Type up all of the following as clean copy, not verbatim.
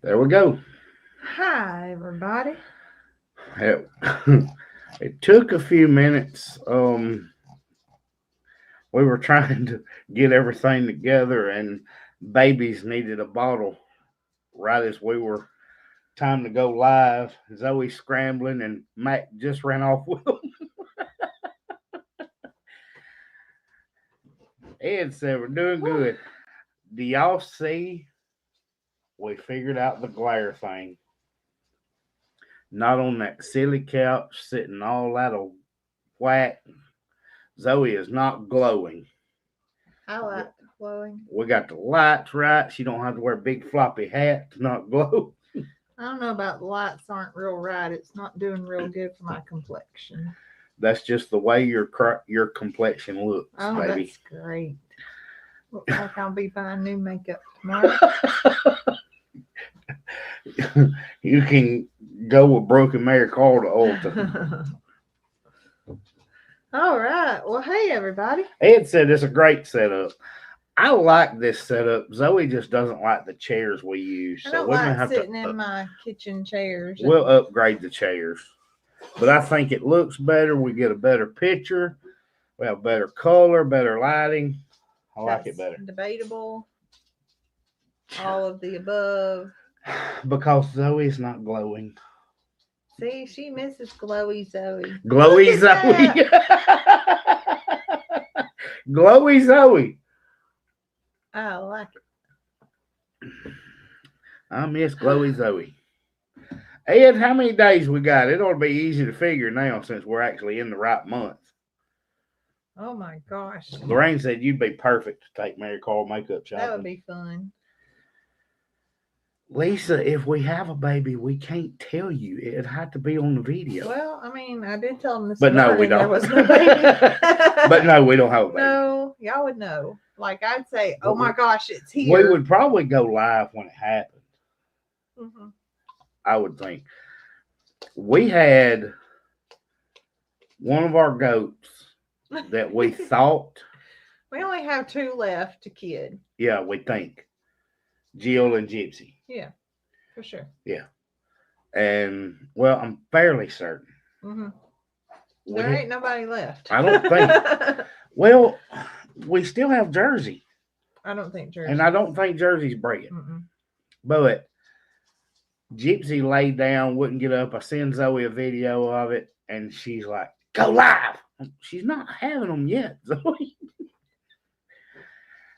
There we go. Hi, everybody. It, it took a few minutes. We were trying to get everything together, and babies needed a bottle right as we were time to go live. Zoe scrambling, and Mac just ran off with them. Ed said we're doing good. Do y'all see? We figured out the glare thing. Not on that silly couch, sitting all out of whack. Zoe is not glowing. I like glowing. We got the lights right. She don't have to wear a big floppy hat to not glow. I don't know about the lights aren't real right. It's not doing real good for my complexion. That's just the way your complexion looks, Oh, baby. that's great. Looks like I'll be buying new makeup tomorrow. You can go with Broken Mary Call to Ulta. All right. Well, hey, everybody. Ed said it's a great setup. I like this setup. Zoe just doesn't like the chairs we use. I So don't we may like have sitting to in my kitchen chairs. we'll upgrade the chairs. But I think it looks better. We get a better picture. We have better color, better lighting. I like it better. Debatable. All of the above. Because Zoe's not glowing. See, she misses glowy Zoe. Glowy Zoe. Glowy Zoe. I like it. I miss Glowy Zoe. Ed, how many days we got? It ought to be easy to figure now since we're actually in the right month. Oh my gosh. Lorraine said you'd be perfect to take Mary Carl makeup shopping. That would be fun. Lisa, if we have a baby, we can't tell you. It'd have to be on the video. Well, I mean, I did tell them this But no, morning we don't. there was no baby. But no, we don't have a baby. No, y'all would know. Like I'd say, oh my gosh, it's here. We would probably go live when it happened. Mm-hmm. I would think. We had one of our goats that we thought. We only have 2 left to kid. Yeah, we think. Jill and Gypsy. Yeah, for sure. Yeah. And, well, I'm fairly certain. Mm-hmm. There ain't nobody left. I don't think. Well, we still have Jersey. I don't think Jersey. And I don't think Jersey's bred. Mm-mm. But Gypsy laid down, wouldn't get up. I sent Zoe a video of it, and she's like, go live. She's not having them yet, Zoe.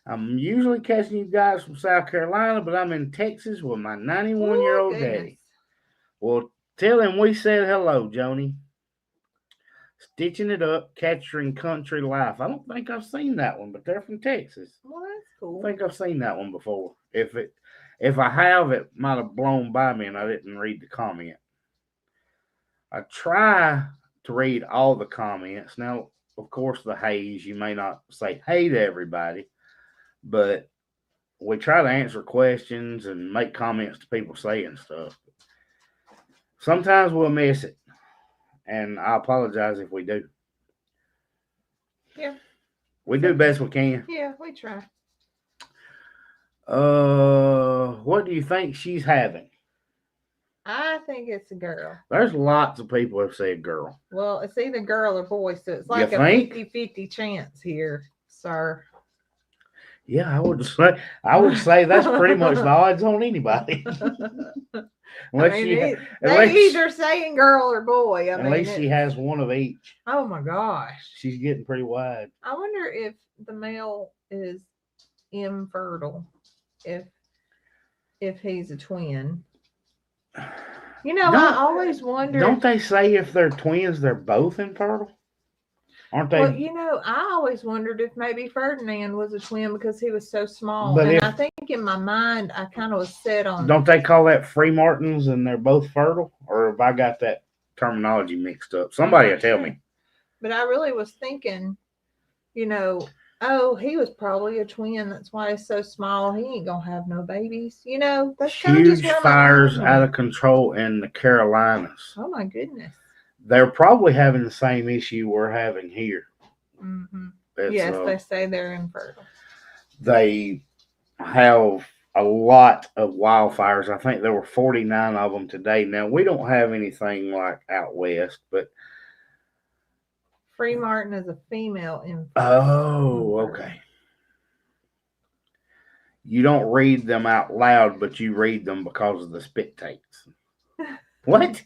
I'm usually catching you guys from South Carolina, but I'm in Texas with my 91-year-old daddy. Well, tell him we said hello, Joni. Stitching It Up, Capturing Country Life. I don't think I've seen that one, but they're from Texas. Well, that's cool. I think I've seen that one before. If I have, it might have blown by me and I didn't read the comment. I try to read all the comments. Now, of course, the haze, you may not say hey to everybody, but we try to answer questions and make comments to people saying stuff. Sometimes we'll miss it, and I apologize if we do. Yeah. We do best we can. Yeah, we try. What do you think she's having? I think it's a girl. There's lots of people who have said girl. Well, it's either girl or boy, so it's like You a think? 50-50 chance here, sir. Yeah, I would say that's pretty much the odds on anybody. They either saying girl or boy. At least she has one of each. Oh my gosh. She's getting pretty wide. I wonder if the male is infertile. If he's a twin. You know, I always wonder. Don't they say if they're twins, they're both infertile? Aren't they? Well, you know, I always wondered if maybe Ferdinand was a twin because he was so small. But I think in my mind, I kind of was set on. Don't they call that free martins and they're both fertile? Or have I got that terminology mixed up? Somebody will tell me. But I really was thinking, you know, oh, he was probably a twin. That's why he's so small. He ain't going to have no babies. You know, that's huge fires out of control in the Carolinas. Oh, my goodness. They're probably having the same issue we're having here. Mm-hmm. Yes, they say they're infertile. They have a lot of wildfires. I think there were 49 of them today. Now, we don't have anything like out west, but. Free Martin is a female infertile. Oh, okay. You don't read them out loud, but you read them because of the spit takes. What?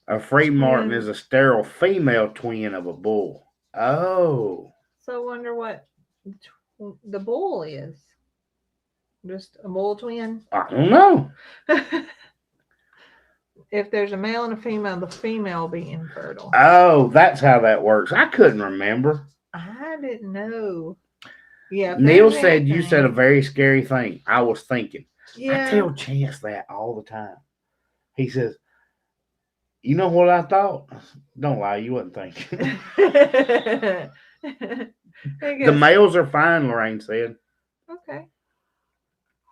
A free Martin is a sterile female twin of a bull. Oh. So I wonder what the bull is. Just a bull twin? I don't know. If there's a male and a female, the female will be infertile. Oh, that's how that works. I couldn't remember. I didn't know. Yeah. Neil said you said a very scary thing. I was thinking. Yeah. I tell Chance that all the time. He says, "You know what I thought?" Don't lie, you wasn't thinking. The males are fine, Lorraine said. Okay.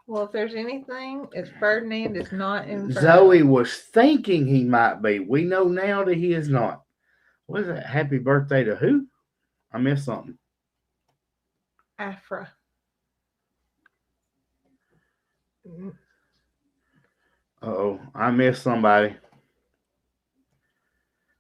Well, if there's anything, it's Ferdinand is not infertile. Zoe was thinking he might be. We know now that he is not. What is that? Happy birthday to who? I missed something. Afra. Uh-oh, I missed somebody.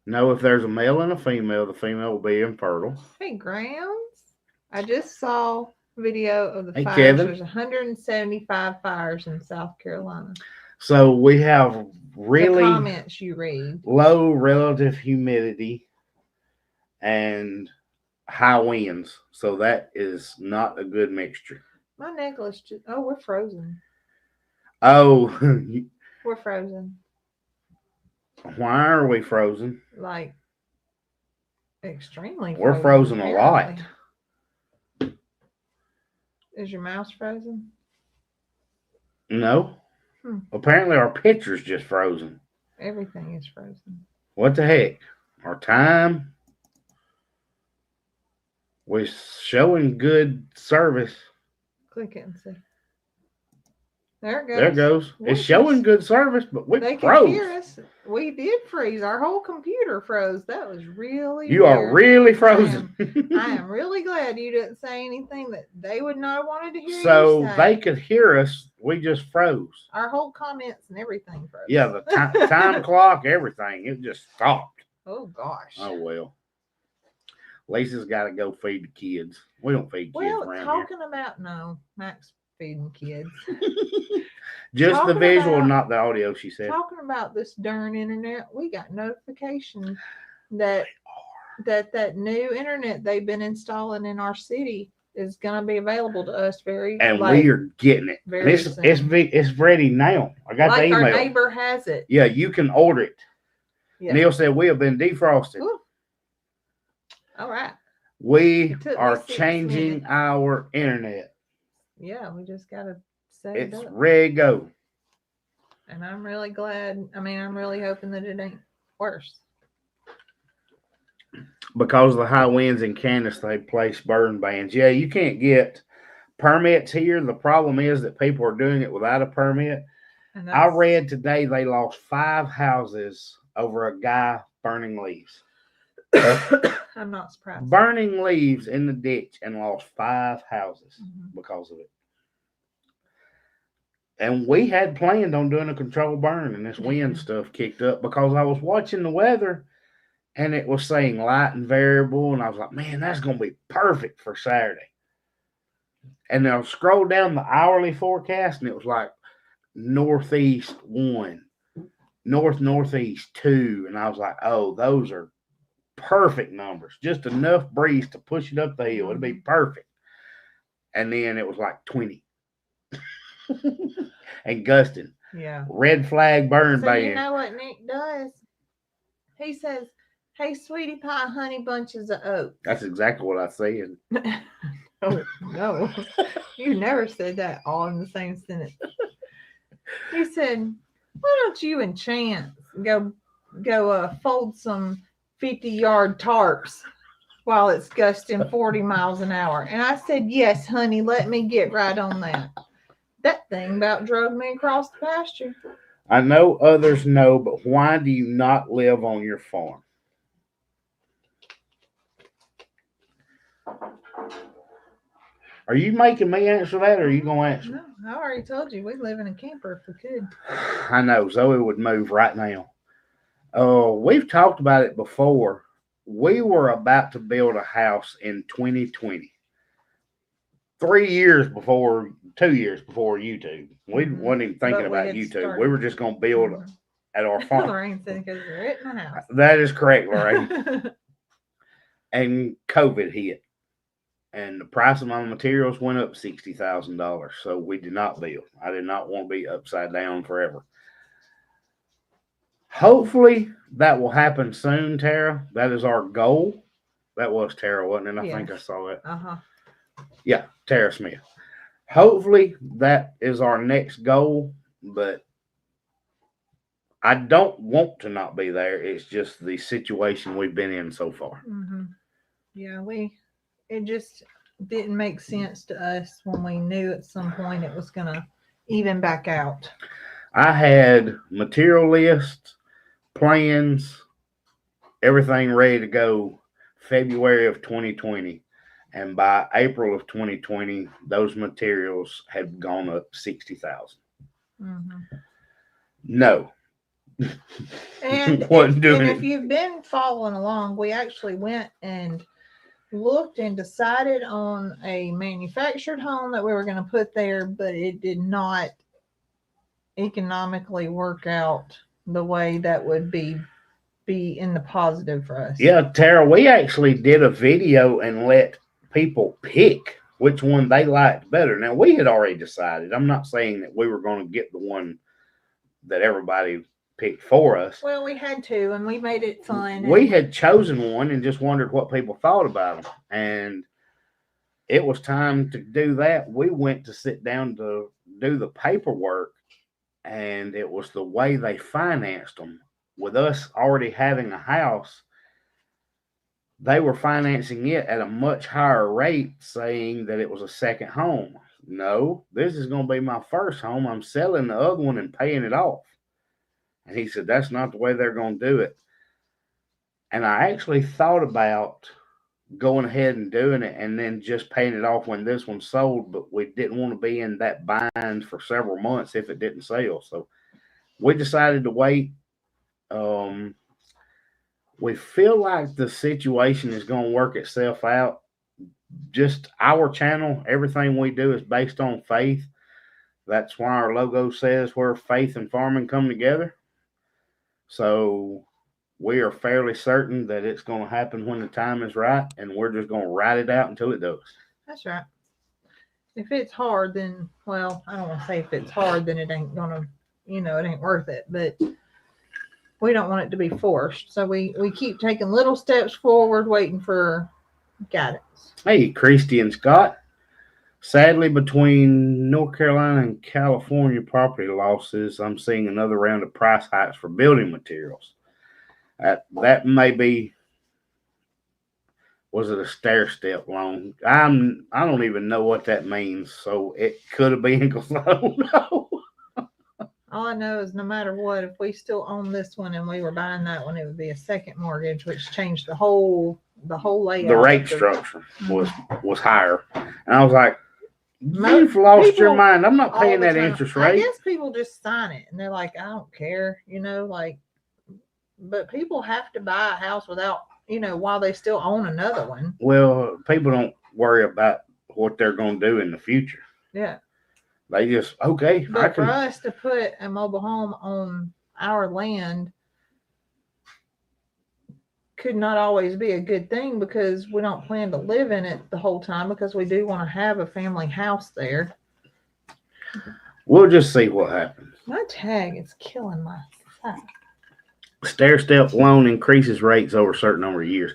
No, if there's a male and a female, the female will be infertile. Hey, Grounds. I just saw video of the fires. Kevin. There's 175 fires in South Carolina. So we have really the comments you read. Low relative humidity and high winds. So that is not a good mixture. My necklace just, oh, we're frozen. Oh, we're frozen. Why are we frozen? Like extremely frozen. We're frozen apparently. a lot. Is your mouse frozen? No. Apparently our picture's just frozen. Everything is frozen. What the heck? Our time. We're showing good service. Click it and see. There it goes. There it goes. It's showing good service, but we they froze. Can hear us. We did freeze. Our whole computer froze. That was really You weird. are really frozen. I am really glad you didn't say anything that they would not have wanted to hear. So you say. they could hear us. We just froze. Our whole comments and everything froze. Yeah, the time clock, everything. It just stopped. Oh, gosh. Oh, well. Lisa's got to go feed the kids. We don't feed kids around talking about, no, Max feeding kids. Just talking the visual, about, not the audio, she said. Talking about this darn internet, we got notification that new internet they've been installing in our city is going to be available to us very and we are getting it. It's ready now. I got the email. Our neighbor has it. Yeah, you can order it. Yeah. Neil said we have been defrosted. Ooh. All right. We are changing our internet. Yeah, we just got to set it up. It's ready to go. And I'm really glad. I mean, I'm really hoping that it ain't worse. Because of the high winds in Kansas, they place burn bans. Yeah, you can't get permits here. The problem is that people are doing it without a permit. I read today they lost 5 houses over a guy burning leaves. I'm not surprised. Burning leaves in the ditch and lost 5 houses because of it. And we had planned on doing a controlled burn, and this wind stuff kicked up because I was watching the weather and it was saying light and variable, and I was like, man, that's going to be perfect for Saturday. And then I scrolled down the hourly forecast, and it was like northeast 1, northeast 2, and I was like, oh, those are perfect numbers. Just enough breeze to push it up the hill. It'd be perfect. And then it was like 20. And gusting. Yeah. Red flag burn ban. You know what Nick does? He says, hey, sweetie pie, honey bunches of oats. That's exactly what I said. Oh, no. You never said that all in the same sentence. He said, why don't you and Chance go fold some 50-yard tarps while it's gusting 40 miles an hour? And I said, yes, honey, let me get right on that. That thing about drove me across the pasture. I know others know, but why do you not live on your farm? Are you making me answer that, or are you gonna answer? No, I already told you we live in a camper if we could. I know Zoe would move right now. We've talked about it before. We were about to build a house in 2020. 3 years before, 2 years before YouTube. We wasn't even thinking But we about had YouTube. started. We were just going to build Mhm. at our farm. Lorraine said because we're in the house. That is correct, Lorraine. And COVID hit. And the price of my materials went up $60,000. So we did not build. I did not want to be upside down forever. Hopefully that will happen soon, Tara. That is our goal. That was Tara, wasn't it? I think I Yes. saw it. Uh-huh. Yeah, Tara Smith. Hopefully that is our next goal, but I don't want to not be there. It's just the situation we've been in so far. Mm-hmm. Yeah, it just didn't make sense to us when we knew at some point it was gonna even back out. I had material lists, plans, everything ready to go February of 2020. And by April of 2020, those materials had gone up 60,000. Mm-hmm. No. And if you've been following along, we actually went and looked and decided on a manufactured home that we were going to put there, but it did not economically work out the way that would be in the positive for us. Yeah, Tara, we actually did a video and let people pick which one they liked better. Now, we had already decided. I'm not saying that we were going to get the one that everybody picked for us. Well, we had to, and we made it fun. We had chosen one and just wondered what people thought about them. And it was time to do that. We went to sit down to do the paperwork, and it was the way they financed them. With us already having a house, they were financing it at a much higher rate, saying that it was a second home. No, this is going to be my first home. I'm selling the other one and paying it off. And he said, that's not the way they're going to do it. And I actually thought about going ahead and doing it and then just paying it off when this one sold, but we didn't want to be in that bind for several months if it didn't sell. So we decided to wait. We feel like the situation is going to work itself out. Just our channel, everything we do is based on faith. That's why our logo says where faith and farming come together. So we are fairly certain that it's going to happen when the time is right, and we're just going to ride it out until it does. That's right. If it's hard, then, well, I don't want to say if it's hard, then it ain't going to, it ain't worth it. But we don't want it to be forced. So we keep taking little steps forward, waiting for guidance. Hey, Christy and Scott. Sadly, between North Carolina and California property losses, I'm seeing another round of price hikes for building materials. That may be, was it a stair step loan? I don't even know what that means. So it could have been because I don't know. All I know is no matter what, if we still own this one and we were buying that one, it would be a second mortgage, which changed the whole layout. The rate structure was higher. And I was like, you've lost your mind. I'm not paying that interest rate. I guess people just sign it and they're like, I don't care, but people have to buy a house without, while they still own another one. Well, people don't worry about what they're going to do in the future. Yeah. They just, okay. But for us to put a mobile home on our land could not always be a good thing because we don't plan to live in it the whole time because we do want to have a family house there. We'll just see what happens. My tag is killing my side. Stair step loan increases rates over a certain number of years.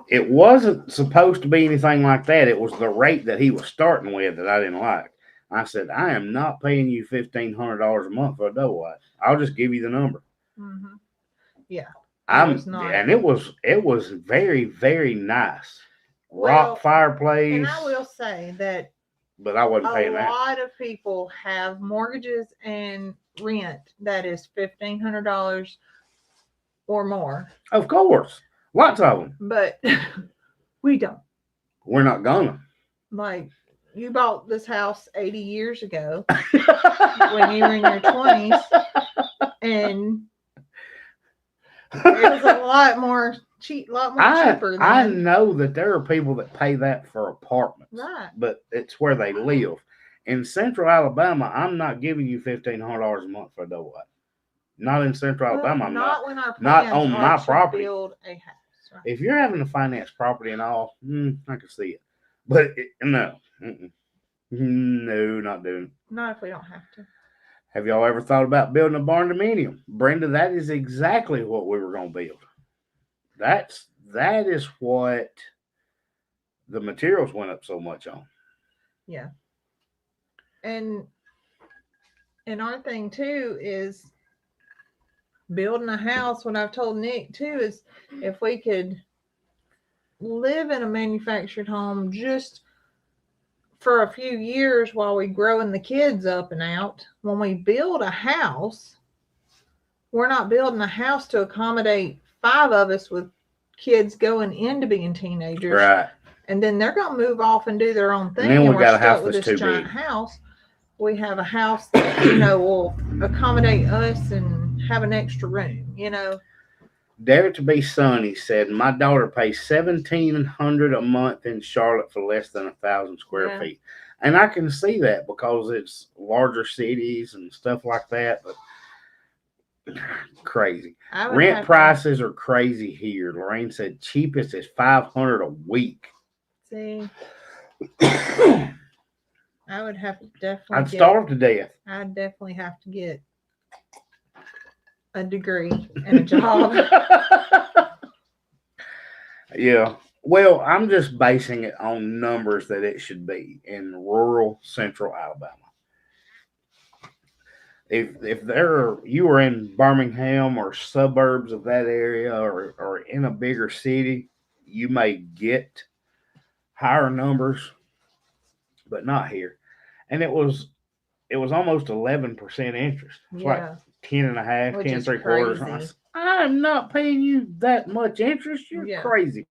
It wasn't supposed to be anything like that. It was the rate that he was starting with that I didn't like. I said, I am not paying you $1,500 a month for a double wide. I'll just give you the number. Mm-hmm. Yeah. And it was very, very nice. Rock fireplace. And I will say that but I wasn't paying that. A lot of people have mortgages and rent that is $1,500 or more. Of course. Lots of them. But we don't. We're not gonna. Like, you bought this house 80 years ago when you were in your 20s, and it was a lot more cheaper I than know that there are people that pay that for apartments, right. but it's where they live. In Central Alabama, I'm not giving you $1,500 a month for a double wide. Not in Central Well, Alabama. I'm not. when our Not plans on are my to property. build a house. Right? If you're having to finance property and all, I can see it. But no, no, not doing it. Not if we don't have to. Have y'all ever thought about building a barn dominium? Brenda, that is exactly what we were going to build. That is what the materials went up so much on. Yeah. And our thing too is building a house. What I've told Nick too is if we could live in a manufactured home just for a few years while we growing the kids up and out, when we build a house, we're not building a house to accommodate 5 of us with kids going into being teenagers. Right. And then they're going to move off and do their own thing. And then we we're got a house stuck with that's this too giant big. house. We have a house that, will accommodate us and have an extra room, Dare to be Sunny said, my daughter pays $1,700 a month in Charlotte for less than 1,000 square feet. And I can see that because it's larger cities and stuff like that, but crazy. Rent prices are crazy here. Lorraine said cheapest is $500 a week. See, I would have to definitely. I'd starve to death. I'd definitely have to get a degree and a job. Yeah. Well, I'm just basing it on numbers that it should be in rural Central Alabama. If you were in Birmingham or suburbs of that area or in a bigger city, you may get higher numbers, but not here. And it was almost 11% interest. It's like 10.5, 10.75. I'm not paying you that much interest. You're crazy.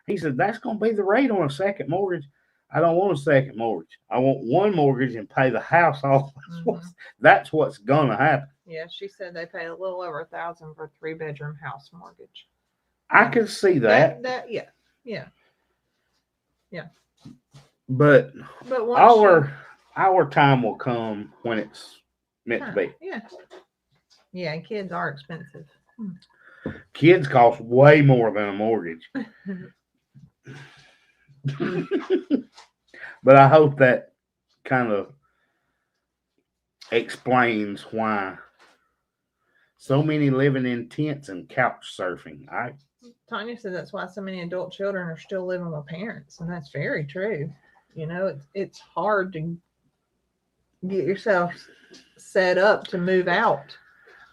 He said, that's going to be the rate on a second mortgage. I don't want a second mortgage. I want one mortgage and pay the house off. That's what's going to happen. Yeah, she said they pay a little over $1,000 for a 3-bedroom house mortgage. I can see that. Yeah. But our time will come when it's meant to be. Yeah. Yeah, and kids are expensive. Kids cost way more than a mortgage. But I hope that kind of explains why so many living in tents and couch surfing. Tanya said that's why so many adult children are still living with parents, and that's very true. It's hard to get yourself set up to move out.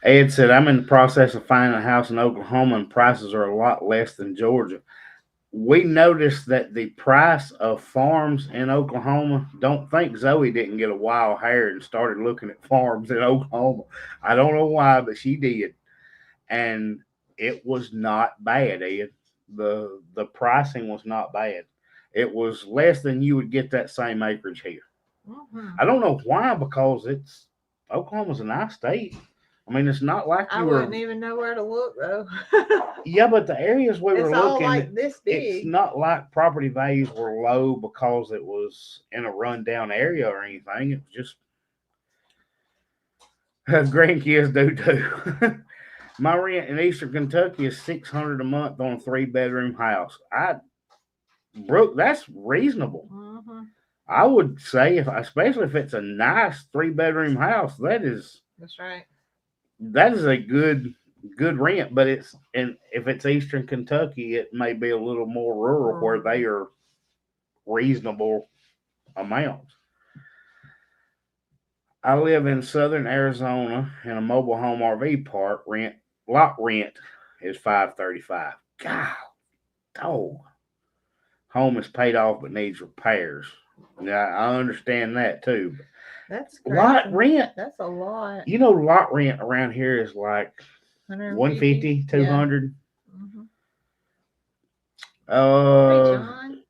Ed said, I'm in the process of finding a house in Oklahoma, and prices are a lot less than Georgia. We noticed that the price of farms in Oklahoma, don't think Zoe didn't get a wild hair and started looking at farms in Oklahoma. I don't know why, but she did. And it was not bad, Ed. The pricing was not bad. It was less than you would get that same acreage here. Mm-hmm. I don't know why, because Oklahoma's a nice state. I mean, it's not like I wouldn't even know where to look, though. Yeah, but the areas we were looking, like this big. It's not like property values were low because it was in a rundown area or anything. It was just grandkids do too. My rent in Eastern Kentucky is $600 a month on a 3-bedroom house. Brooke, that's reasonable. Mm-hmm. I would say, especially if it's a nice 3-bedroom house, that's right. That is a good rent, but if it's Eastern Kentucky, it may be a little more rural where they are reasonable amounts. I live in southern Arizona in a mobile home RV park. Lot rent is $535. God, dog. Home is paid off but needs repairs. Yeah, I understand that too. That's crazy. Lot rent. That's a lot. Lot rent around here is like $150, $200. Mm-hmm. Hey, John.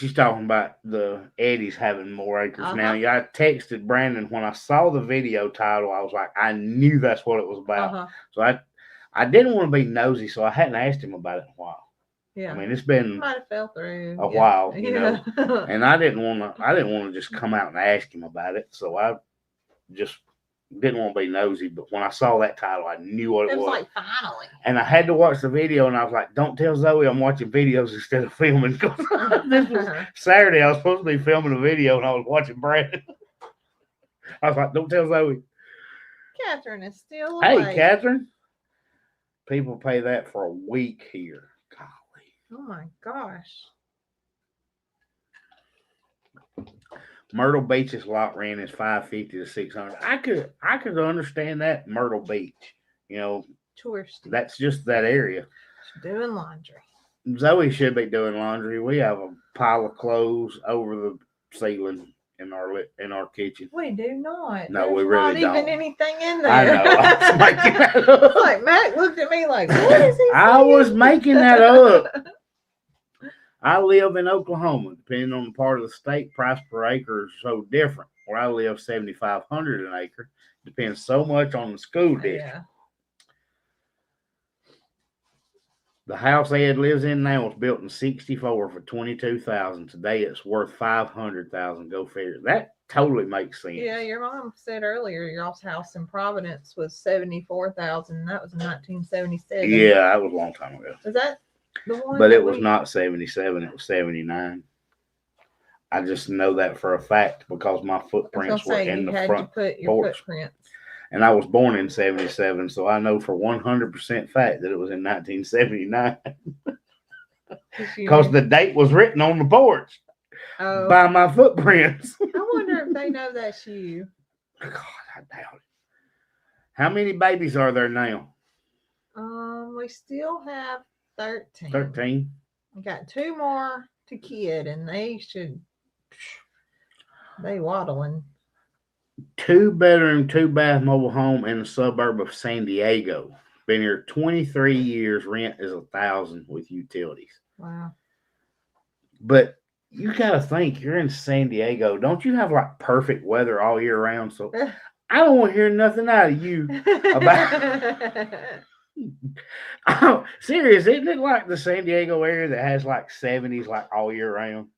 she's talking about the Eddie's having more acres now. Uh-huh. Yeah, I texted Brandon when I saw the video title. I was like, I knew that's what it was about. Uh-huh. So I didn't want to be nosy, so I hadn't asked him about it in a while. Yeah. I mean, it's been Might have fell through a while, you know, Yeah. and I didn't want to just come out and ask him about it. So I just didn't want to be nosy. But when I saw that title, I knew what it It was was. like finally. And I had to watch the video, and I was like, don't tell Zoe I'm watching videos instead of filming. This was Saturday. I was supposed to be filming a video, and I was watching Brandon. I was like, don't tell Zoe. Catherine is still Hey, awake. Catherine. People pay that for a week here. Golly. Oh my gosh. Myrtle Beach's lot rent is $550 to $600. I could understand that Myrtle Beach. You know, Touristy. that's just that area. Doing laundry. Zoe should be doing laundry. We have a pile of clothes over the ceiling in our kitchen. We do not. No, There's we really not even don't. anything in there. I know. I was making that up. Like Matt looked at me like, what is he I saying? was making that up. I live in Oklahoma. Depending on the part of the state, price per acre is so different. Where I live, $7,500 an acre. Depends so much on the school district. Yeah. The house Ed lives in now was built in '64 for $22,000. Today it's worth $500,000. Go figure. That totally makes sense. Yeah, your mom said earlier y'all's house in Providence was $74,000. That was in 1977. Yeah, that was a long time ago. Is that the one? But that it was not 77. It was 79. I just know that for a fact because my I was footprints were gonna say in you the had front to put your porch. footprints. And I was born in '77, so I know for 100% fact that it was in 1979 because the date was written on the porch Oh, by my footprints. I wonder if they know that's you. God, I doubt it. How many babies are there now? We still have 13. 13. We got 2 more to kid, and they waddling. 2-bedroom, 2-bath mobile home in the suburb of San Diego. Been here 23 years. Rent is $1,000 with utilities. Wow. But you gotta think, you're in San Diego. Don't you have like perfect weather all year round? So I don't want to hear nothing out of you about. Oh, serious, isn't it like the San Diego area that has like 70s like all year round?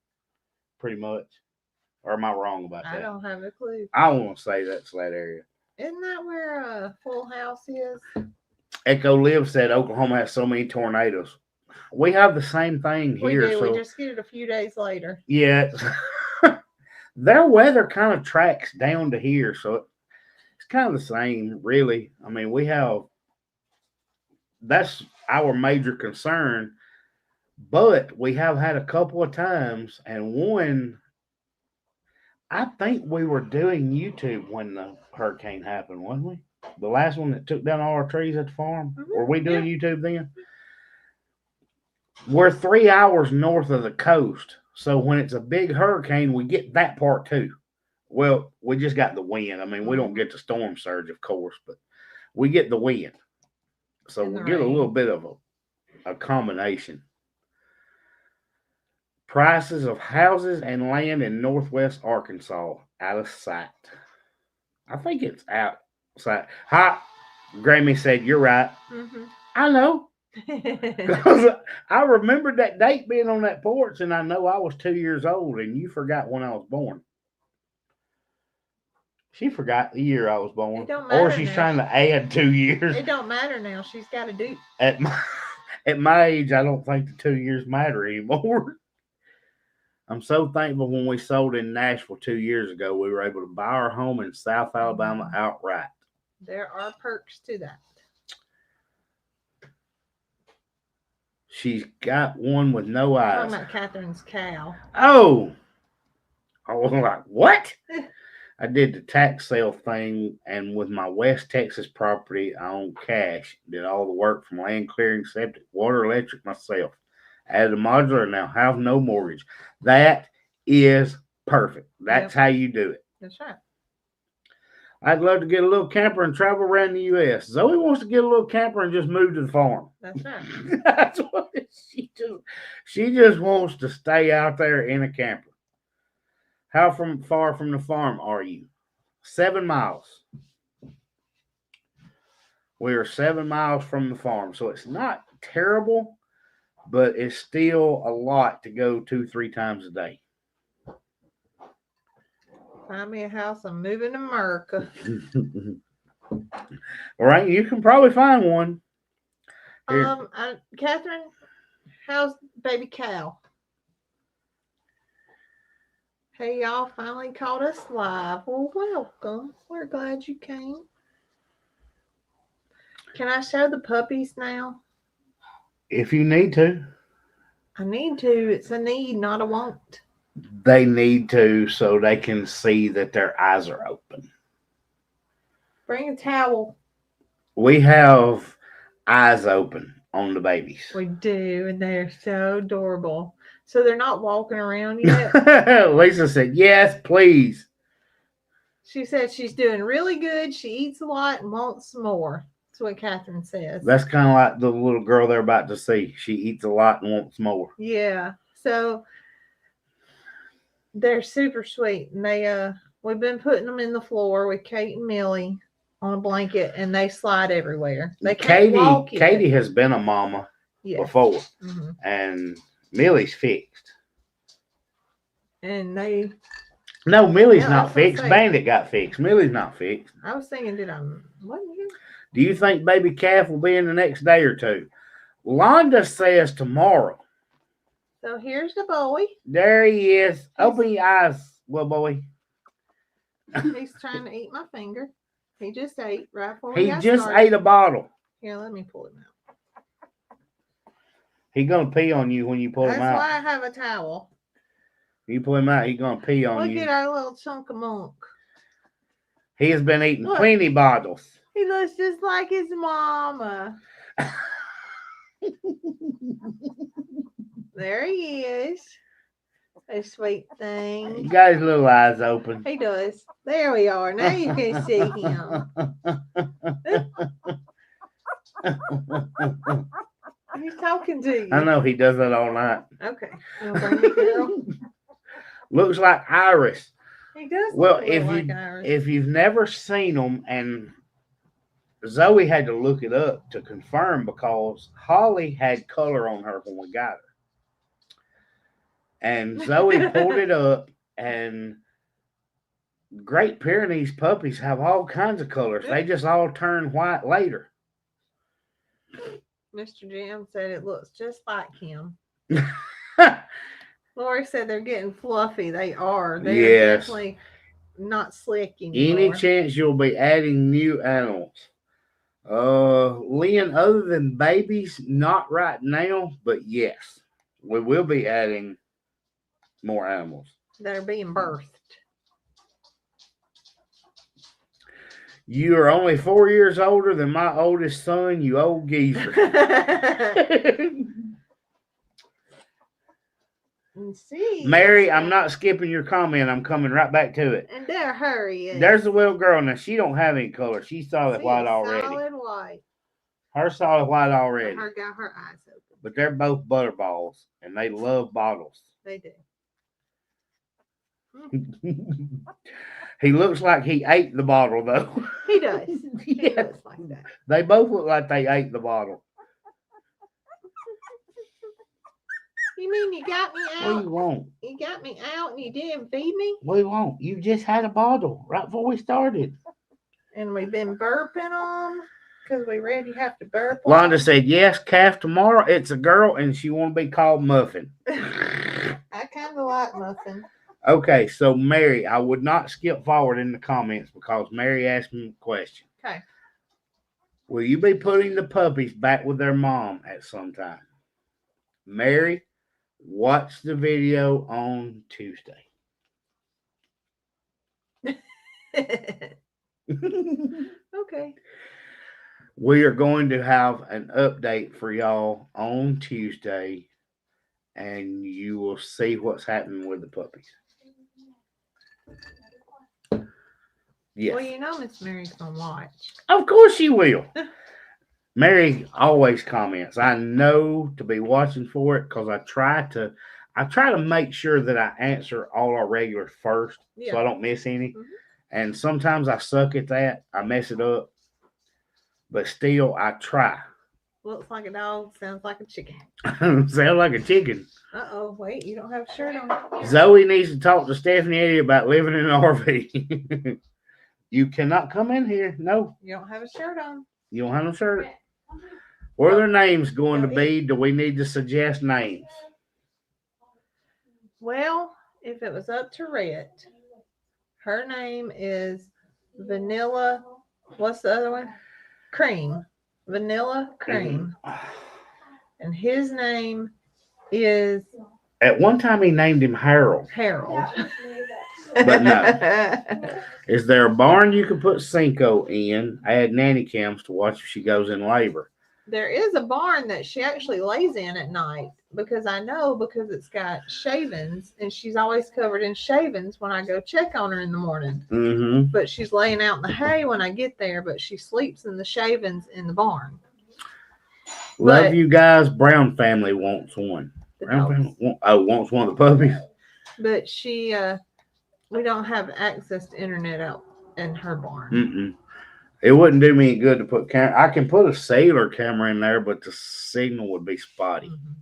Pretty much. Or am I wrong about that? I don't have a clue. I want to say that's that area. Isn't that where Full House is? Echo Live said Oklahoma has so many tornadoes. We have the same thing here. We do. So We just get it a few days later. yeah, their weather kind of tracks down to here, so it's kind of the same, really. I mean, that's our major concern, but we have had a couple of times, and one, I think we were doing YouTube when the hurricane happened, wasn't we? The last one that took down all our trees at the farm. Mhm, Were we doing YouTube then? We're 3 hours north of the coast, so when it's a big hurricane, we get that part too. Well, we just got the wind. I mean, we don't get the storm surge, of course, but we get the wind. So And we the get a rain. little bit of a combination. Prices of houses and land in Northwest Arkansas out of sight. I think it's outside. Hi, Grammy said, you're right. Mm-hmm. I know. Because I remembered that date being on that porch, and I know I was 2 years old, and you forgot when I was born. She forgot the year I was born. It don't Or matter she's now. trying to add 2 years. It don't matter now. She's got a due. At my age, I don't think the 2 years matter anymore. I'm so thankful when we sold in Nashville 2 years ago, we were able to buy our home in South Alabama outright. There are perks to that. She's got one with no eyes. Talking about Catherine's cow. Oh, I was like, what? I did the tax sale thing, and with my West Texas property, I own cash. Did all the work from land clearing, septic, water, electric myself. Added a modular, and now have no mortgage. That is perfect. That's how you do it. That's right. I'd love to get a little camper and travel around the U.S. Zoe wants to get a little camper and just move to the farm. That's right. That's what she She just wants to stay out there in a camper. How far from the farm are you? 7 miles. We are 7 miles from the farm, so it's not terrible, but it's still a lot to go 2-3 times a day. Find me a house. I'm moving to America. All right, you can probably find one. Here. Catherine, how's baby cow? Hey, y'all finally caught us live. Well, welcome. We're glad you came. Can I show the puppies now? If you need to. I need to. It's a need, not a want. They need to so they can see that their eyes are open. Bring a towel. We have eyes open on the babies. We do, and they're so adorable. So they're not walking around yet? Lisa said, yes, please. She said she's doing really good. She eats a lot and wants some more. That's what Catherine says. That's kind of like the little girl they're about to see. She eats a lot and wants more. Yeah. So they're super sweet. And we've been putting them in the floor with Kate and Millie on a blanket, and they slide everywhere. They can't walk yet. Katie has been a mama before, and Millie's fixed. And they... No, Millie's not fixed. Bandit got fixed. Millie's not fixed. I was thinking, what? Do you think baby calf will be in the next day or two? Londa says tomorrow. So here's the boy. There he is. Open your eyes, little boy. He's trying to eat my finger. He just ate right before he just ate a bottle. Here, let me pull him out. He's going to pee on you when you pull him out. That's why I have a towel. You pull him out, he's going to pee on you. Look at our little chunk of monk. He has been eating plenty bottles. He looks just like his mama. There he is. A sweet thing. He got his little eyes open. He does. There we are. Now you can see him. He's talking to you. I know he does that all night. Okay. Bring me, girl. Looks like Iris. He does. Well, Iris. If you've never seen them, and Zoe had to look it up to confirm because Holly had color on her when we got her. And Zoe pulled it up, and Great Pyrenees puppies have all kinds of colors. They just all turn white later. Mr. Jim said it looks just like him. Lori said they're getting fluffy. They are. They're definitely not slick anymore. Any chance you'll be adding new animals? Lynn, other than babies, not right now, but yes, we will be adding more animals that are being birthed. You are only 4 years older than my oldest son, you old geezer. Mary, I'm not skipping your comment. I'm coming right back to it. And there, hurry. There's the little girl. Now, she don't have any color. She's solid white already. Solid white. Her solid white already. Her got her eyes open. But they're both butterballs, and they love bottles. They do. He looks like he ate the bottle, though. He does. He looks like that. They both look like they ate the bottle. You mean you got me out? We won't. You got me out and you didn't feed me? We won't. You just had a bottle right before we started. And we've been burping on because we read you have to burp. Londa said, yes, calf tomorrow. It's a girl and she want to be called Muffin. I kind of like Muffin. Okay, so Mary, I would not skip forward in the comments because Mary asked me a question. Okay. Will you be putting the puppies back with their mom at some time? Mary, watch the video on Tuesday. Okay. We are going to have an update for y'all on Tuesday, and you will see what's happening with the puppies. Yes. Well, you know Miss Mary's going to watch. Of course she will. Mary always comments. I know to be watching for it because I try to make sure that I answer all our regulars first, so I don't miss any. Mhm. And sometimes I suck at that. I mess it up, but still I try. Looks like a dog, sounds like a chicken. Sound like a chicken. Uh-oh, wait, you don't have a shirt on. Zoe needs to talk to Stephanie Eddie about living in an RV. You cannot come in here. No, You don't have a shirt on. you don't have no shirt. What are their names going to be? Do we need to suggest names? Well, if it was up to Rhett, her name is Vanilla. What's the other one? Cream. Vanilla Cream. And his name is At one time, he named him Harold. Harold. But no. Is there a barn you can put Cinco in? Add nanny cams to watch if she goes in labor. There is a barn that she actually lays in at night because it's got shavings and she's always covered in shavings when I go check on her in the morning. Mm-hmm. But she's laying out in the hay when I get there, but she sleeps in the shavings in the barn. Love But you guys. Brown family wants one. the Brown dogs. family wants one of the puppies. But we don't have access to internet out in her barn. Mm-mm. It wouldn't do me any good to put camera. I can put a cellular camera in there, but the signal would be spotty. Mm-hmm.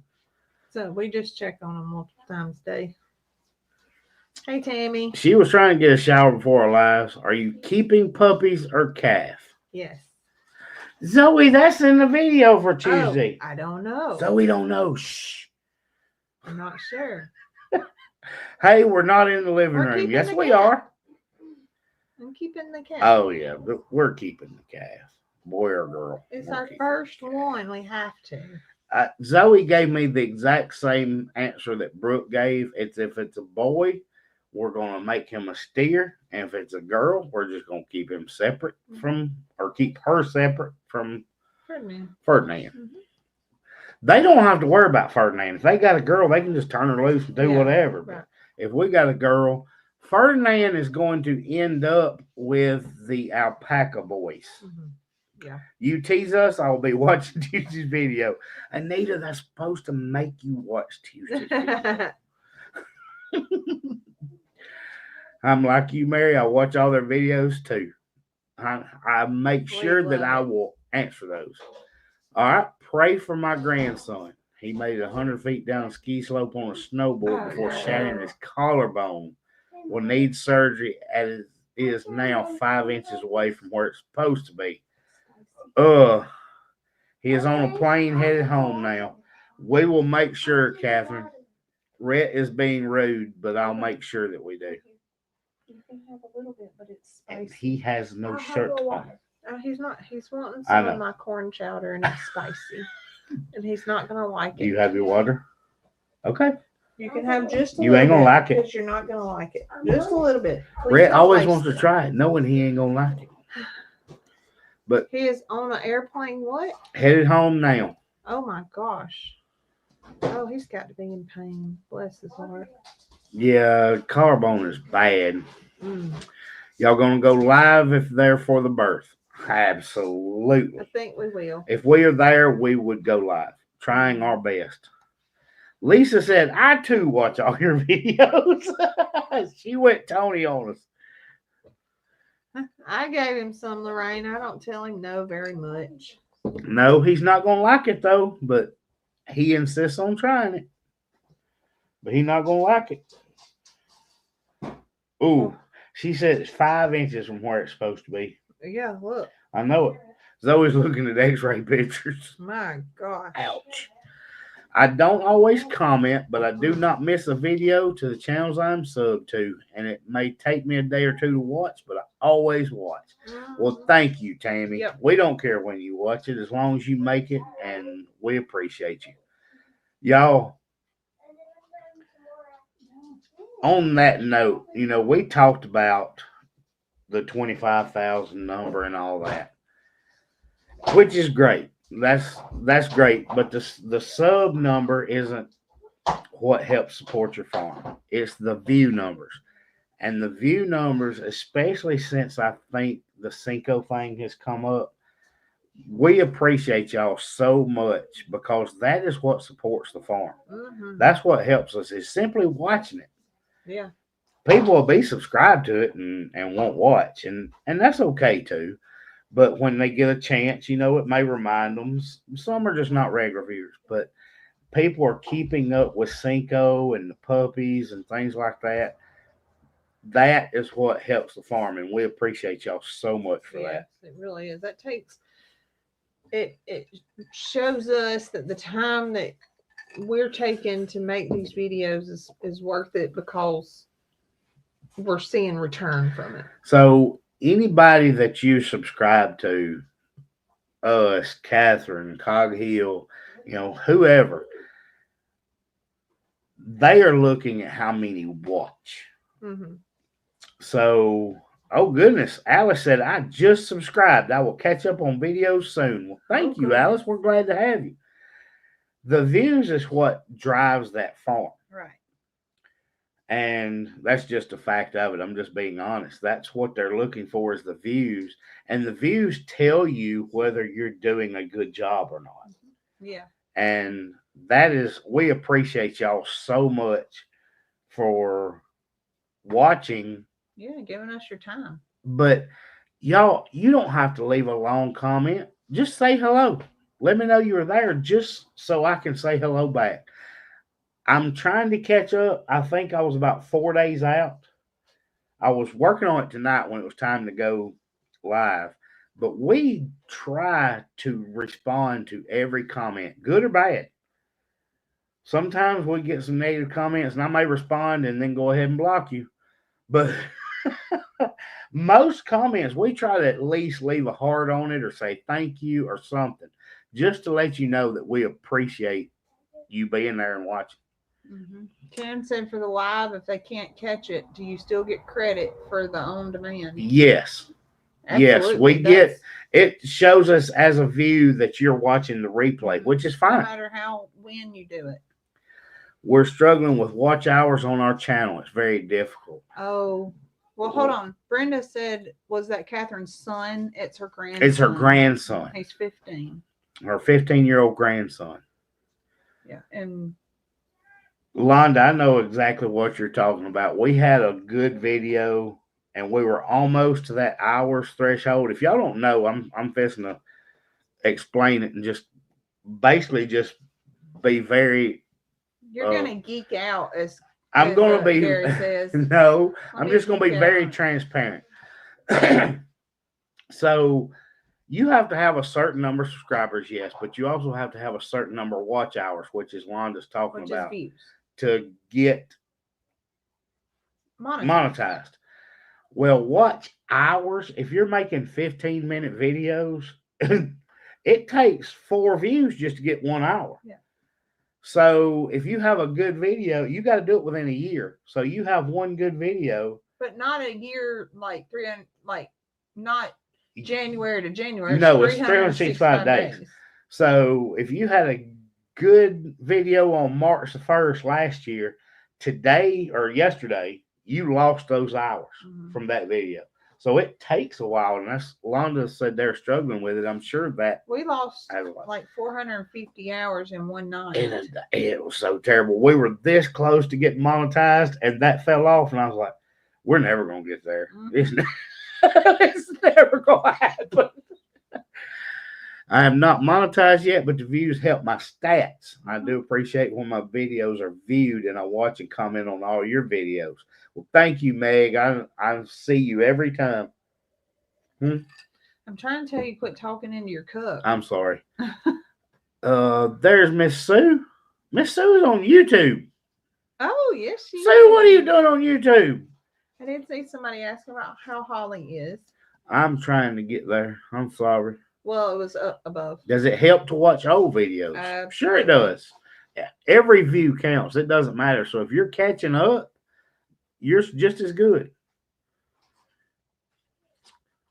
So we just check on them multiple times a day. Hey, Tammy. She was trying to get a shower before our lives. Are you keeping puppies or calf? Yes. Zoe, that's in the video for Tuesday. Oh, I don't know. Zoe don't know. Shh. I'm not sure. Hey, we're not in the living We're room. keeping Yes, the we cat. are. I'm keeping the cat. Oh, yeah. We're keeping the calf. Boy or girl. It's We're our keeping. first one. We have to. Zoe gave me the exact same answer that Brooke gave. If it's a boy, we're going to make him a steer. And if it's a girl, we're just going to keep him separate keep her separate from Ferdinand. Mm-hmm. They don't have to worry about Ferdinand. If they got a girl, they can just turn her loose and do whatever. Right. But if we got a girl, Ferdinand is going to end up with the alpaca boys. Mm-hmm. Yeah. You tease us, I'll be watching Tuesday's video. Anita, that's supposed to make you watch Tuesday's video. I'm like you, Mary. I watch all their videos too. I make sure that I will answer those. All right. Pray for my grandson. He made it 100 feet down a ski slope on a snowboard before shattering his collarbone. Will need surgery as it is now 5 inches away from where it's supposed to be. He is on a plane headed home now. We will make sure, Catherine. Rhett is being rude, but I'll make sure that we do. You can have a little bit, but it's spicy. And he has no shirt on. He's not. He's wanting some of my corn chowder, and it's spicy, and he's not gonna like it. You have your water? Okay. You can have just a you little ain't gonna bit, like it. because you're not gonna like it. Just a little bit. Rhett always wants to try it, knowing he ain't gonna like it. But he is on an airplane. What? Headed home now. Oh my gosh. Oh, he's got to be in pain. Bless his heart. Yeah, collarbone is bad. Y'all gonna go live if they're for the birth? Absolutely. I think we will. If we are there, we would go live, trying our best. Lisa said, I too watch all your videos. She went Tony on us. I gave him some, Lorraine. I don't tell him no very much. No, he's not going to like it, though, but he insists on trying it. But he's not going to like it. Ooh, she said it's 5 inches from where it's supposed to be. Yeah, look. I know it. Zoe's looking at x-ray pictures. My gosh. Ouch. I don't always comment, but I do not miss a video to the channels I'm subbed to, and it may take me a day or two to watch, but I always watch. Well, thank you, Tammy. Yep. We don't care when you watch it as long as you make it, and we appreciate you. Y'all, on that note, we talked about the 25,000 number and all that, which is great. That's great, but the sub number isn't what helps support your farm. It's the view numbers. And the view numbers, especially since I think the Cinco thing has come up, we appreciate y'all so much because that is what supports the farm. That's what helps us is simply watching it. Yeah. People will be subscribed to it and won't watch, and that's okay too. But when they get a chance, it may remind them. Some are just not regular viewers, but people are keeping up with Cinco and the puppies and things like that. That is what helps the farm, and we appreciate y'all so much for that. It really is. That takes it shows us that the time that we're taking to make these videos is worth it because we're seeing return from it. So anybody that you subscribe to, us, Catherine, Cog Hill, whoever, they are looking at how many watch. So, oh goodness, Alice said, I just subscribed. I will catch up on videos soon. Well, thank you, Alice. We're glad to have you. The views is what drives that farm. Right. And that's just a fact of it. I'm just being honest. That's what they're looking for is the views. And the views tell you whether you're doing a good job or not. Yeah. And we appreciate y'all so much for watching. Yeah, giving us your time. But y'all, you don't have to leave a long comment. Just say hello. Let me know you were there just so I can say hello back. I'm trying to catch up. I think I was about 4 days out. I was working on it tonight when it was time to go live. But we try to respond to every comment, good or bad. Sometimes we get some negative comments and I may respond and then go ahead and block you. But most comments, we try to at least leave a heart on it or say thank you or something, just to let you know that we appreciate you being there and watching. Ken said for the live, if they can't catch it, do you still get credit for the on demand? Yes. Absolutely. Yes, we get it. Shows us as a view that you're watching the replay, which is fine. No matter when you do it. We're struggling with watch hours on our channel. It's very difficult. Oh, well, hold on. Brenda said, was that Catherine's son? It's her grandson. It's her grandson. He's 15. Her 15-year-old grandson. Yeah, and Londa, I know exactly what you're talking about. We had a good video, and we were almost to that hours threshold. If y'all don't know, I'm fixing to explain it and just basically just be very. You're gonna geek out as. I'm going to be. Gary says. No, I'm just going to be very transparent. So, you have to have a certain number of subscribers, yes, but you also have to have a certain number of watch hours, which is Londa's talking about. Views. To get monetized. Well, watch hours. If you're making 15-minute videos, it takes 4 views just to get 1 hour. Yeah. So if you have a good video, you got to do it within a year. So you have one good video, but not a year not January to January. No, it's 365 days. So if you had a good video on March the 1st last year, today or yesterday, you lost those hours from that video. So it takes a while, and that's Londa said they're struggling with it. I'm sure that we lost like 450 hours in one night. And it was so terrible. We were this close to getting monetized, and that fell off, and I was like, we're never going to get there. It's never going to happen. I am not monetized yet, but the views help my stats. I do appreciate when my videos are viewed and I watch and comment on all your videos. Well, thank you, Meg. I see you every time. I'm trying to tell you, quit talking into your cup. I'm sorry. There's Miss Sue. Miss Sue's on YouTube. Oh, yes, she Sue, what are you doing on YouTube? I did see somebody ask about how Holly is. I'm trying to get there. I'm sorry. Well, it was up above. Does it help to watch old videos? Sure it does. Every view counts. It doesn't matter. So if you're catching up, you're just as good.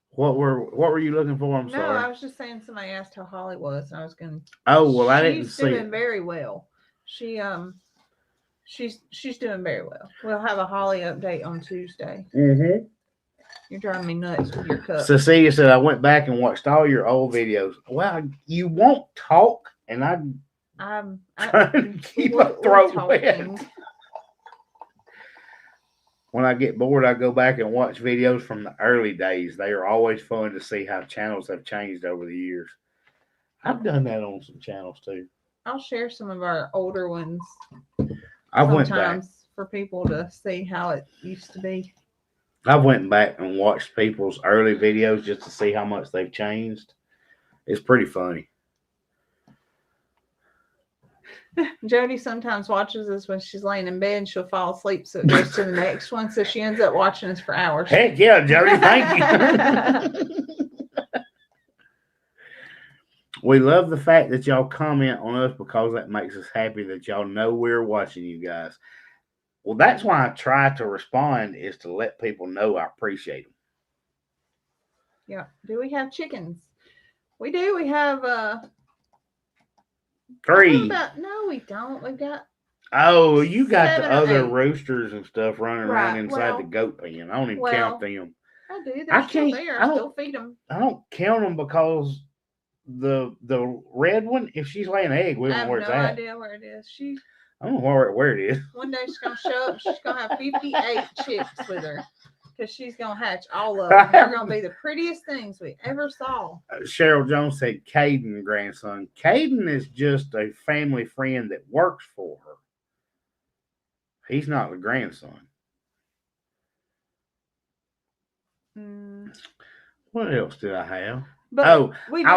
What were you looking for? I'm sorry. No, I was just saying somebody asked how Holly was, and I was going. Oh well, I didn't see. She's doing very well. She's doing very well. We'll have a Holly update on Tuesday. You're driving me nuts with your cup. Cecilia said, I went back and watched all your old videos. Well, you won't talk, and I'm trying to keep my throat wet. When I get bored, I go back and watch videos from the early days. They are always fun to see how channels have changed over the years. I've done that on some channels too. I'll share some of our older ones I went back. For people to see how it used to be. I went back and watched people's early videos just to see how much they've changed. It's pretty funny. Jody sometimes watches us when she's laying in bed and she'll fall asleep, so it goes to the next one. So she ends up watching us for hours. Heck yeah, Jody, thank you. We love the fact that y'all comment on us because that makes us happy that y'all know we're watching you guys. Well, that's why I try to respond, is to let people know I appreciate them. Yeah. Do we have chickens? We do. We have 3. No, we don't. We've got. Oh, you got the 7 or other 8. roosters and stuff running around inside the goat pen. I don't even count them. I do. They're still there. I still feed them. I don't count them because the red one, if she's laying an egg, we don't know where it's at. I have no idea where it is. I don't know where it is. One day she's going to show up. She's going to have 58 chicks with her because she's going to hatch all of them. They're going to be the prettiest things we ever saw. Cheryl Jones said Caden grandson. Caden is just a family friend that works for her. He's not the grandson. What else did I have? But I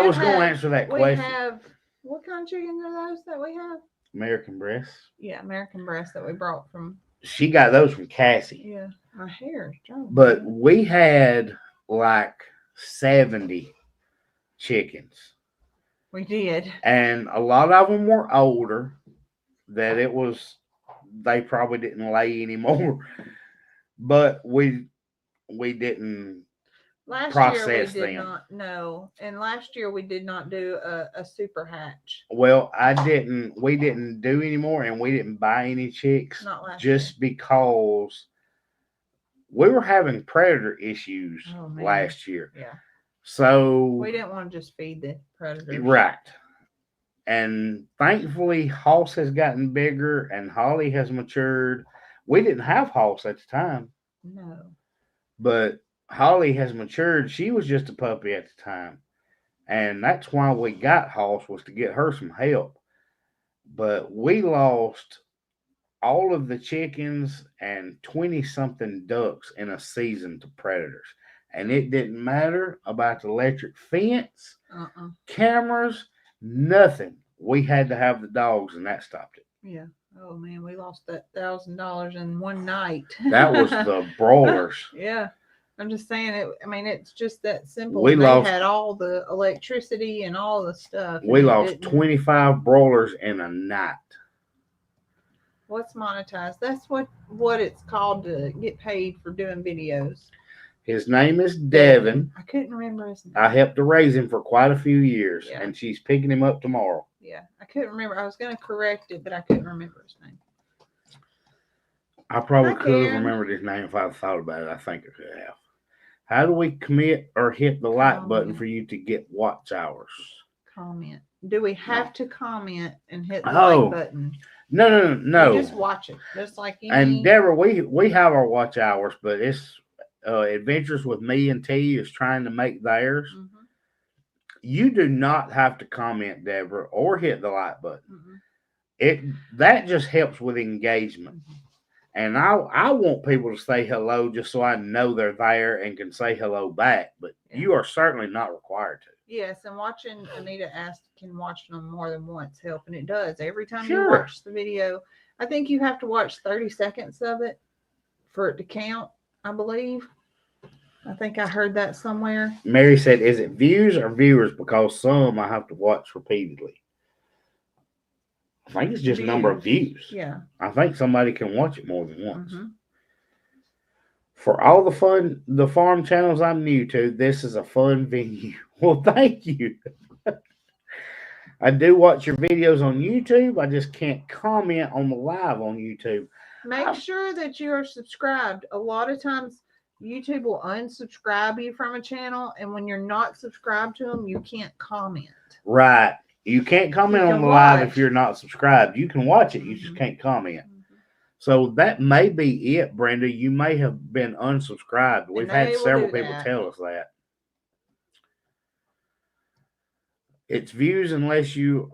was going to answer that question. What kind of chickens are those that we have? American breasts. Yeah, American breasts that we brought from. She got those from Cassie. Yeah, my hair is dry. But we had like 70 chickens. We did. And a lot of them were older, that they probably didn't lay anymore. But we didn't process them. And last year we did not do a super hatch. Well, we didn't do anymore, and we didn't buy any chicks. Not last just year. Because we were having predator issues last year. Yeah. So we didn't want to just feed the predators. Right. And thankfully Hoss has gotten bigger and Holly has matured. We didn't have Hoss at the time. No. But Holly has matured. She was just a puppy at the time. And that's why we got Hoss, was to get her some help. But we lost all of the chickens and 20-something ducks in a season to predators. And it didn't matter about the electric fence, cameras, nothing. We had to have the dogs, and that stopped it. Yeah. Oh, man, we lost that $1,000 in one night. That was the broilers. Yeah. I'm just saying it. I mean, it's just that simple. They had all the electricity and all the stuff. We lost 25 broilers in a night. What's monetized? That's what it's called to get paid for doing videos. His name is Devin. I couldn't remember his name. I helped to raise him for quite a few years, and she's picking him up tomorrow. Yeah, I couldn't remember. I was going to correct it, but I couldn't remember his name. I probably could have remembered his name if I'd thought about it. I think I could have. How do we commit or hit the like button for you to get watch hours? Comment. Do we have to comment and hit the like button? No. You just watch it, just like you. And Deborah, we have our watch hours, but it's Adventures with Me and T is trying to make theirs. Mm-hmm. You do not have to comment, Deborah, or hit the like button. Mm-hmm. That just helps with engagement. Mm-hmm. And I want people to say hello just so I know they're there and can say hello back. But you are certainly not required to. Yes, and watching Anita asked, can watch them more than once help? And it does. Every time you watch the video, I think you have to watch 30 seconds of it for it to count, I believe. I think I heard that somewhere. Mary said, is it views or viewers? Because some I have to watch repeatedly. I think it's just number of views. Yeah. I think somebody can watch it more than once. Mm-hmm. For all the farm channels I'm new to, this is a fun venue. Well, thank you. I do watch your videos on YouTube. I just can't comment on the live on YouTube. Make sure that you are subscribed. A lot of times YouTube will unsubscribe you from a channel, and when you're not subscribed to them, you can't comment. Right. You can't comment You on can the live watch. if you're not subscribed. You can watch it, you just Mhm. can't comment. So that may be it, Brenda. You may have been unsubscribed. We've had they will several do people that. tell us that. It's views unless you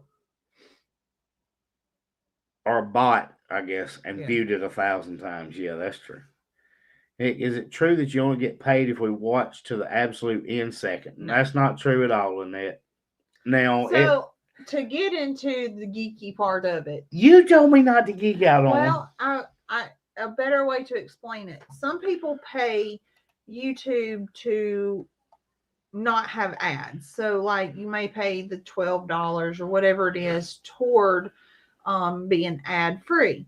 are a bot, I guess, and Yeah. viewed it 1,000 times. Yeah, that's true. Is it true that you only get paid if we watch to the absolute end second? No. That's not true at all, Lynette. Now, So to get into the geeky part of it, you told me not to geek out on them. well, a better way to explain it. Some people pay YouTube to not have ads. So like you may pay the $12 or whatever it is toward being ad free.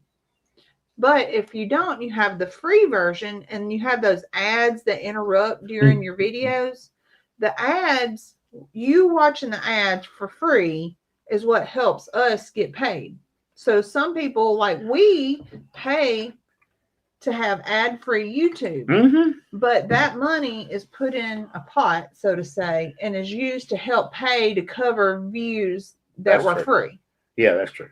But if you don't, you have the free version and you have those ads that interrupt during your videos. The ads, you watching the ads for free is what helps us get paid. So some people, like we, pay to have ad-free YouTube, but that money is put in a pot, so to say, and is used to help pay to cover views that were free. Yeah, that's true.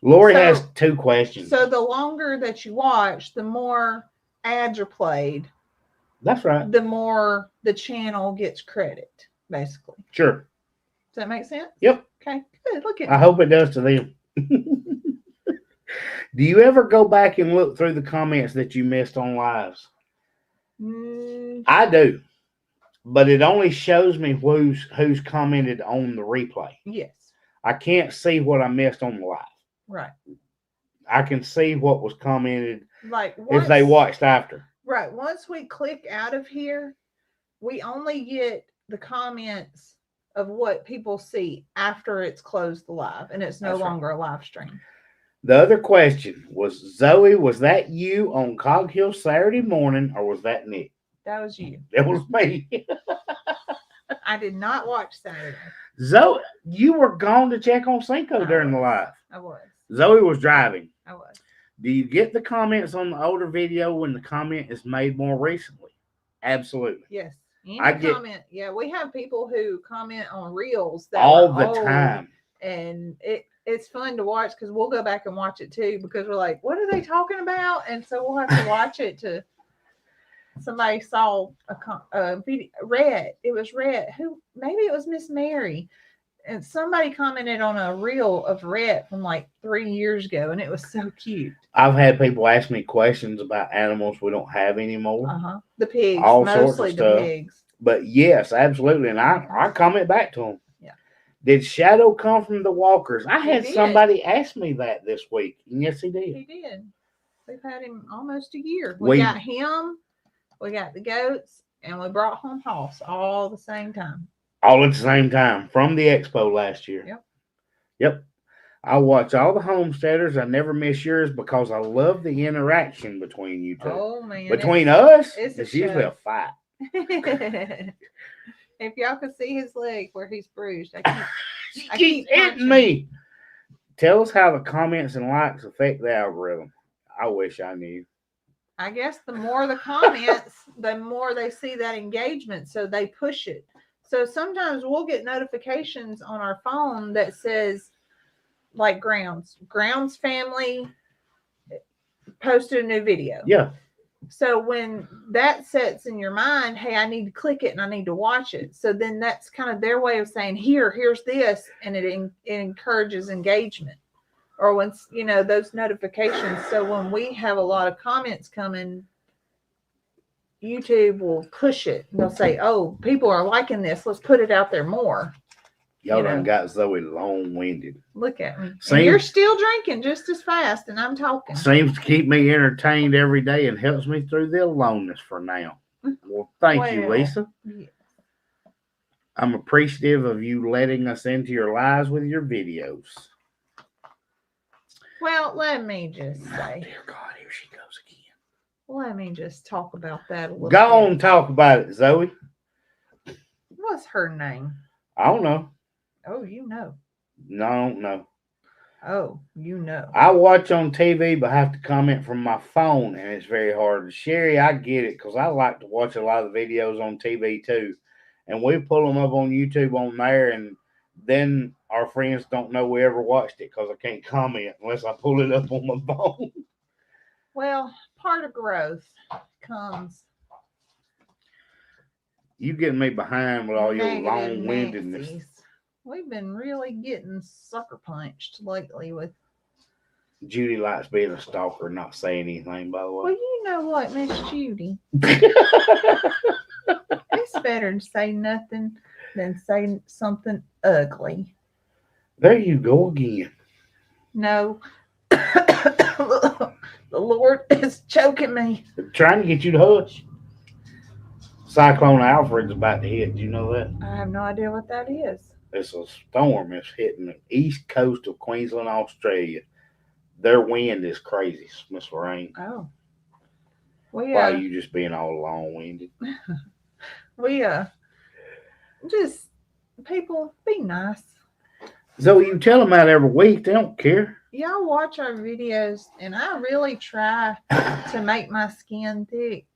Lori has 2 questions. So the longer that you watch, the more ads are played. That's right. The more the channel gets credit, basically. Sure. Does that make sense? Yep. Okay, good. Look at I hope it does to them. Do you ever go back and look through the comments that you missed on lives? I do. But it only shows me who's commented on the replay. Yes. I can't see what I missed on the live. Right. I can see what was commented if they watched after. Right. Once we click out of here, we only get the comments of what people see after it's closed the live, and it's no longer a live stream. The other question was, Zoe, was that you on Cog Hill Saturday morning, or was that Nick? That was you. That was me. I did not watch Saturday. Zoe, you were gone to check on Cinco during the live. I was. Zoe was driving. I was. Do you get the comments on the older video when the comment is made more recently? Absolutely. Yes. Comment. Yeah, we have people who comment on reels that all the time. And it's fun to watch because we'll go back and watch it too because we're like, what are they talking about? And so we'll have to watch it to. Somebody saw a video. Red. It was Red. Maybe it was Miss Mary. And somebody commented on a reel of Red from like 3 years ago, and it was so cute. I've had people ask me questions about animals we don't have anymore. The pigs. All mostly sorts of stuff. The pigs. But yes, absolutely. And I comment back to them. Yeah. Did Shadow come from the Walkers? I had somebody ask me that this week. And yes, he did. He did. We've had him almost a year. We got him. We got the goats, and we brought home Hoss all the same time. All at the same time from the expo last year. Yep. I watch all the homesteaders. I never miss yours because I love the interaction between you two. Oh, man. Between us, it's usually a fight. If y'all could see his leg where he's bruised, I keep hitting me. Tell us how the comments and likes affect the algorithm. I wish I knew. I guess the more the comments, the more they see that engagement, so they push it. So sometimes we'll get notifications on our phone that says, like Grounds family posted a new video. Yeah. So when that sets in your mind, hey, I need to click it and I need to watch it. So then that's kind of their way of saying, here's this, and it encourages engagement. Or when, those notifications. So when we have a lot of comments coming, YouTube will push it. They'll say, oh, people are liking this. Let's put it out there more. Y'all done got Zoe long-winded. Look at me. And you're still drinking just as fast, and I'm talking. Seems to keep me entertained every day and helps me through the aloneness for now. Well, thank you, Lisa. Yeah. I'm appreciative of you letting us into your lives with your videos. Well, let me just say. Oh, dear God, here she goes again. Let me just talk about that a little bit. Go on, talk about it, Zoe. What's her name? I don't know. Oh, you know. No, I don't know. Oh, you know. I watch on TV, but have to comment from my phone, and it's very hard. Sherry, I get it because I like to watch a lot of the videos on TV too, and we pull them up on YouTube on there, and then our friends don't know we ever watched it because I can't comment unless I pull it up on my phone. Well, part of growth comes You getting me behind with all your negative long-windedness. Nancy's. We've been really getting sucker punched lately with. Judy likes being a stalker, not saying anything, by the Well, way. you know what, Miss Judy? It's better to say nothing than say something ugly. There you go again. No. The Lord is choking me. They're trying to get you to hush. Cyclone Alfred's about to hit. Do you know that? I have no idea what that is. It's a storm that's hitting the east coast of Queensland, Australia. Their wind is crazy, Miss Lorraine. Oh. Why are you just being all long-winded? Just people be nice. So you tell them that every week, they don't care. Y'all watch our videos, and I really try to make my skin thick,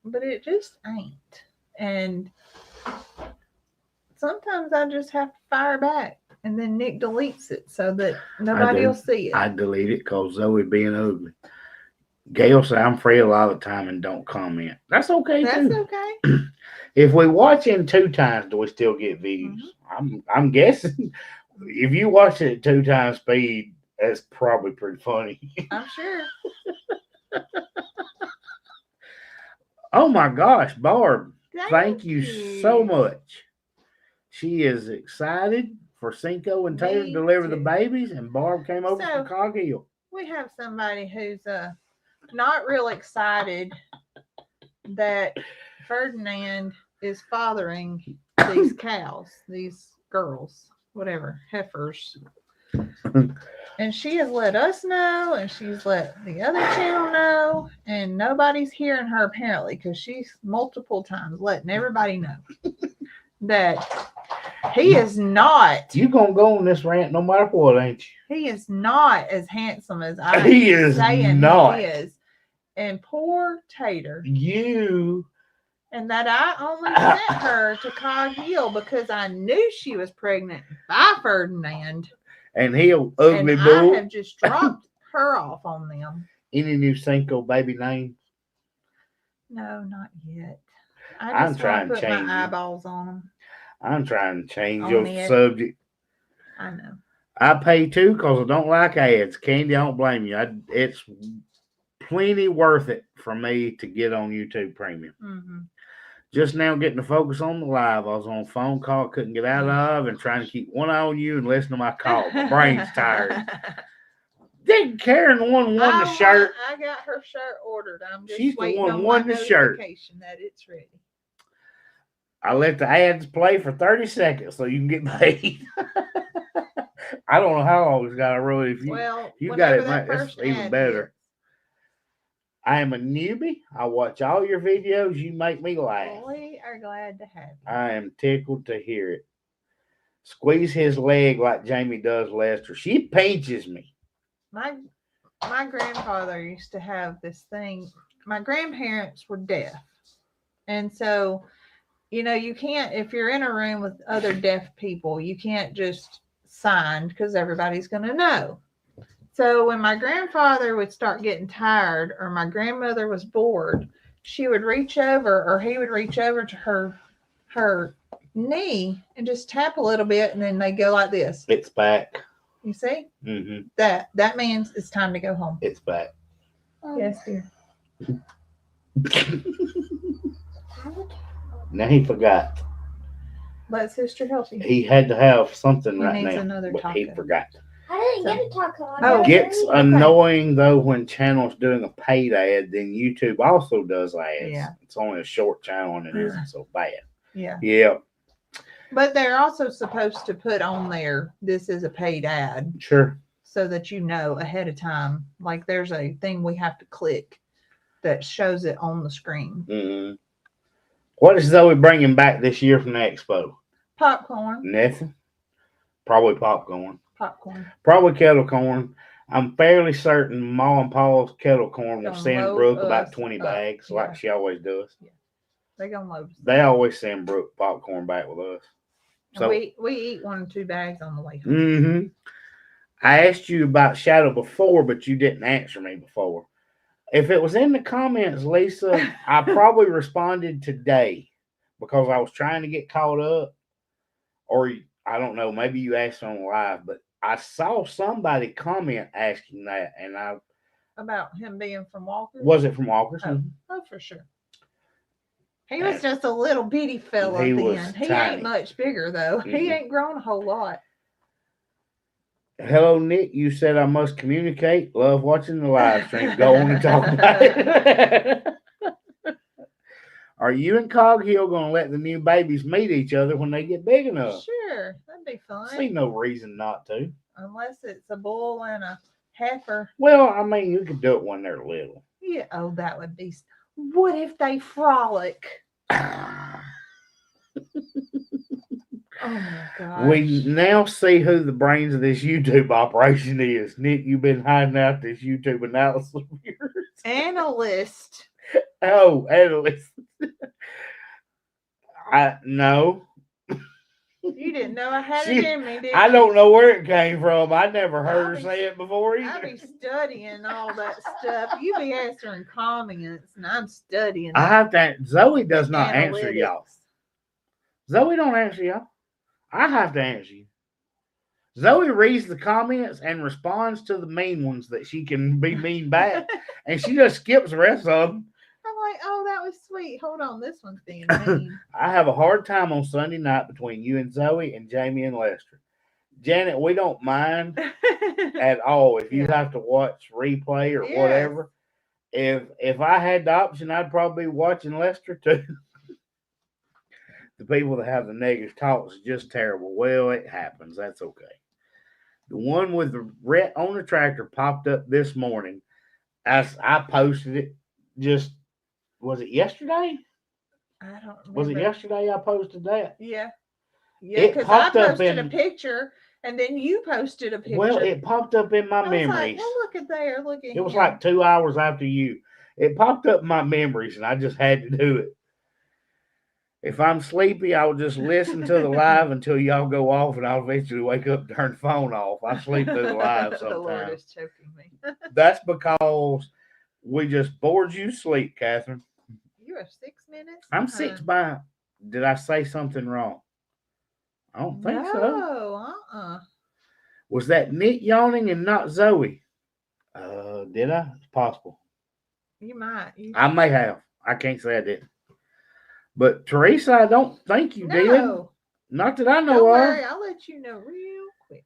but it just ain't. And sometimes I just have to fire back, and then Nick deletes it so that nobody will see it. I delete it because Zoe being ugly. Gail said I'm free a lot of the time and don't comment. That's okay That's too. okay. If we watch in 2 times, do we still get views? I'm guessing if you watch it at 2 times speed, that's probably pretty funny. I'm sure. Oh my gosh, Barb. Thank you you so much. She is excited for Cinco and Taylor to Me deliver the too. babies, and Barb came over So- from Cog Hill. We have somebody who's not real excited that Ferdinand is fathering these cows, these girls, whatever, heifers. And she has let us know, and she's let the other channel know, and nobody's hearing her apparently because she's multiple times letting everybody know that he is not. You gonna go on this rant no matter what, ain't you? He is not as handsome as I He is saying not. he is. And poor Tater. You And that I only sent her to Cog Hill because I knew she was pregnant by Ferdinand. and he ugly And I bull. have just dropped her off on them. Any new Cinco baby name? No, not yet. I I'm just trying want to to put change my it. eyeballs on them. I'm trying to change On your it. subject. I know. I pay too because I don't like ads. Candy, I don't blame you. It's plenty worth it for me to get on YouTube Premium. Mm-hmm. Just now getting to focus on the live. I was on a phone call, couldn't get out of, and trying to keep one eye on you and listen to my call. My brain's tired. Didn't Karen the one won the shirt? I got her shirt ordered. I'm just She's the waiting one on won my the shirt. notification that it's ready. I let the ads play for 30 seconds so you can get paid. I don't know how long it's got to run. If you, Well, you got it, that that's first even ad better. I am a newbie. I watch all your videos. You make me hits, laugh. we are glad to have you. I am tickled to hear it. Squeeze his leg like Jamie does Lester. She pinches me. My grandfather used to have this thing. My grandparents were deaf. And so, you can't, if you're in a room with other deaf people, you can't just sign because everybody's going to know. So when my grandfather would start getting tired or my grandmother was bored, she would reach over or he would reach over to her knee and just tap a little bit, and then they go like this. It's back. You see? Mm-hmm. That means it's time to go home. It's back. Yes, dear. Now he forgot. Let sister help you. He had to have something He right needs now, another but he taco. forgot. I didn't get a taco. Oh. Gets Okay. annoying though when channel's doing a paid ad, then YouTube also does ads. Yeah. It's only a short channel and it Yeah. isn't so bad. Yeah. Yeah, But they're also supposed to put on there, this is a paid ad, sure. so that you know ahead of time. Like there's a thing we have to click that shows it on the screen. Mm-hmm. What is Zoe bringing back this year from the expo? Popcorn. Nothing. Probably popcorn. Popcorn. Probably kettle corn. I'm fairly certain Ma and Pa's kettle corn will Gonna send load Brooke about us 20 up, bags, yeah. like she always does. They gonna load us. They always send Brooke popcorn back with us. So we eat 1 or 2 bags on the way home. Mm-hmm. I asked you about Shadow before, but you didn't answer me before. If it was in the comments, Lisa, I probably responded today because I was trying to get caught up. Or I don't know, maybe you asked on live, but I saw somebody comment asking that, and I About him being from Walker. was it from Walker's? Oh, for sure. He was just a little bitty fella He then. was He tiny. ain't much bigger though. He ain't grown a whole lot. Hello, Nick. You said I must communicate. Love watching the live stream. Go on and talk about it. Are you and Cog Hill going to let the new babies meet each other when they get big enough? Sure, that'd be fun. See no reason not to. Unless it's a bull and a heifer. Well, I mean, you can do it when they're little. Yeah. Oh, that would be. What if they frolic? Oh my gosh. We now see who the brains of this YouTube operation is. Nick, you've been hiding out this YouTube analysis of yours. Analyst. Oh, analyst. No. You didn't know I had it in me, did you? I don't know where it came from. I never heard her say it before either. I be studying all that stuff. You be answering comments, and I'm studying. I have to. Zoe does not analytics. answer y'all. Zoe don't answer y'all. I have to answer you. Zoe reads the comments and responds to the mean ones that she can be mean back, and she just skips the rest of them. I'm like, oh, that was sweet. Hold on, this one's being mean. I have a hard time on Sunday night between you and Zoe and Jamie and Lester. Janet, we don't mind at all if you have to watch replay or whatever. If I had the option, I'd probably be watching Lester too. The people that have the negative talks is just terrible. Well, it happens. That's okay. The one with the red on the tractor popped up this morning. I posted it. Just was it yesterday? I don't remember. Was it yesterday I posted that? Yeah. It because I popped up posted in- a picture and then you posted a picture. Well, it popped up in my I was memories. like, well, look at there. Look at It was him. like 2 hours after you. It popped up in my memories, and I just had to do it. If I'm sleepy, I'll just listen to the live until y'all go off, and I'll eventually wake up and turn the phone off. I sleep through the live The Lord sometimes. is choking me. That's because we just bored you sleep, Catherine. You are 6 minutes? I'm 6 by. Did I say something wrong? I don't think so. No, Was that Nick yawning and not Zoe? Did I? It's possible. You might. I may have. I can't say I didn't. But Teresa, I don't think you did. Not that I know Don't of. worry, I'll let you know real quick.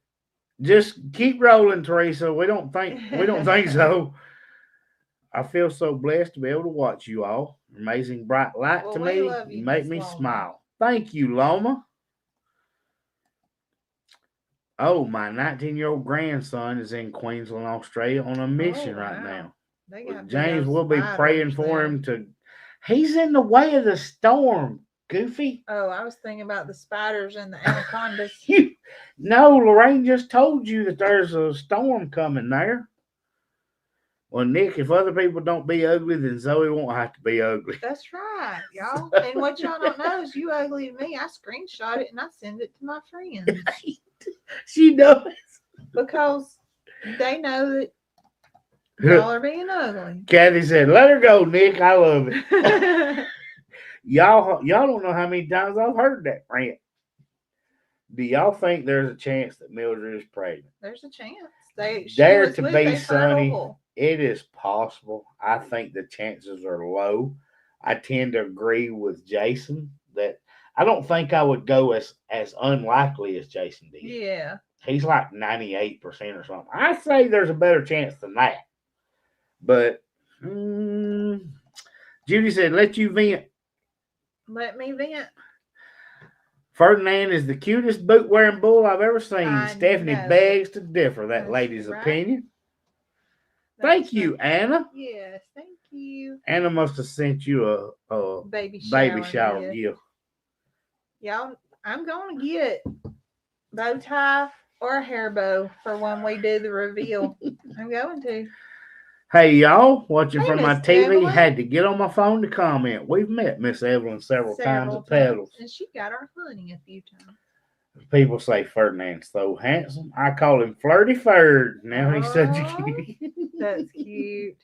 Just keep rolling, Teresa. We don't think so. I feel so blessed to be able to watch you all. Amazing bright light to we me. love You you, make Miss me Loma. smile. Thank you, Loma. Oh, my 19-year-old grandson is in Queensland, Australia on a mission right now. They got James big will be spiders praying for there. him to. He's in the way of the storm, Goofy. Oh, I was thinking about the spiders and the anacondas. No, Lorraine just told you that there's a storm coming there. Well, Nick, if other people don't be ugly, then Zoe won't have to be ugly. That's right, y'all. And what y'all don't know is you ugly to me. I screenshot it and I send it to my friends She does. because they know that y'all are being ugly. Kathy said, "Let her go, Nick. I love it." Y'all don't know how many times I've heard that rant. Do y'all think there's a chance that Mildred is pregnant? There's a chance. Dare to be sunny. It is possible. I think the chances are low. I tend to agree with Jason that I don't think I would go as unlikely as Jason did. Yeah. He's like 98% or something. I say there's a better chance than that. But Judy said, let you vent. Let me vent. Ferdinand is the cutest boot-wearing bull I've ever seen. I Stephanie know. begs to differ. That That's lady's right. opinion. That's Thank you, right. Anna. Yes, thank you. Anna must have sent you a Baby shower gift. Y'all, I'm going to get bow tie or a hair bow for when we do the reveal. I'm going to. Hey, y'all, watching Hey, from my Miss TV, Evelyn. had to get on my phone to comment. We've met Miss Evelyn several times at Pedals. And she got our honey a few times. People say Ferdinand's so handsome. I call him Flirty Ferd. Now he's such a Oh, cutie. That's cute.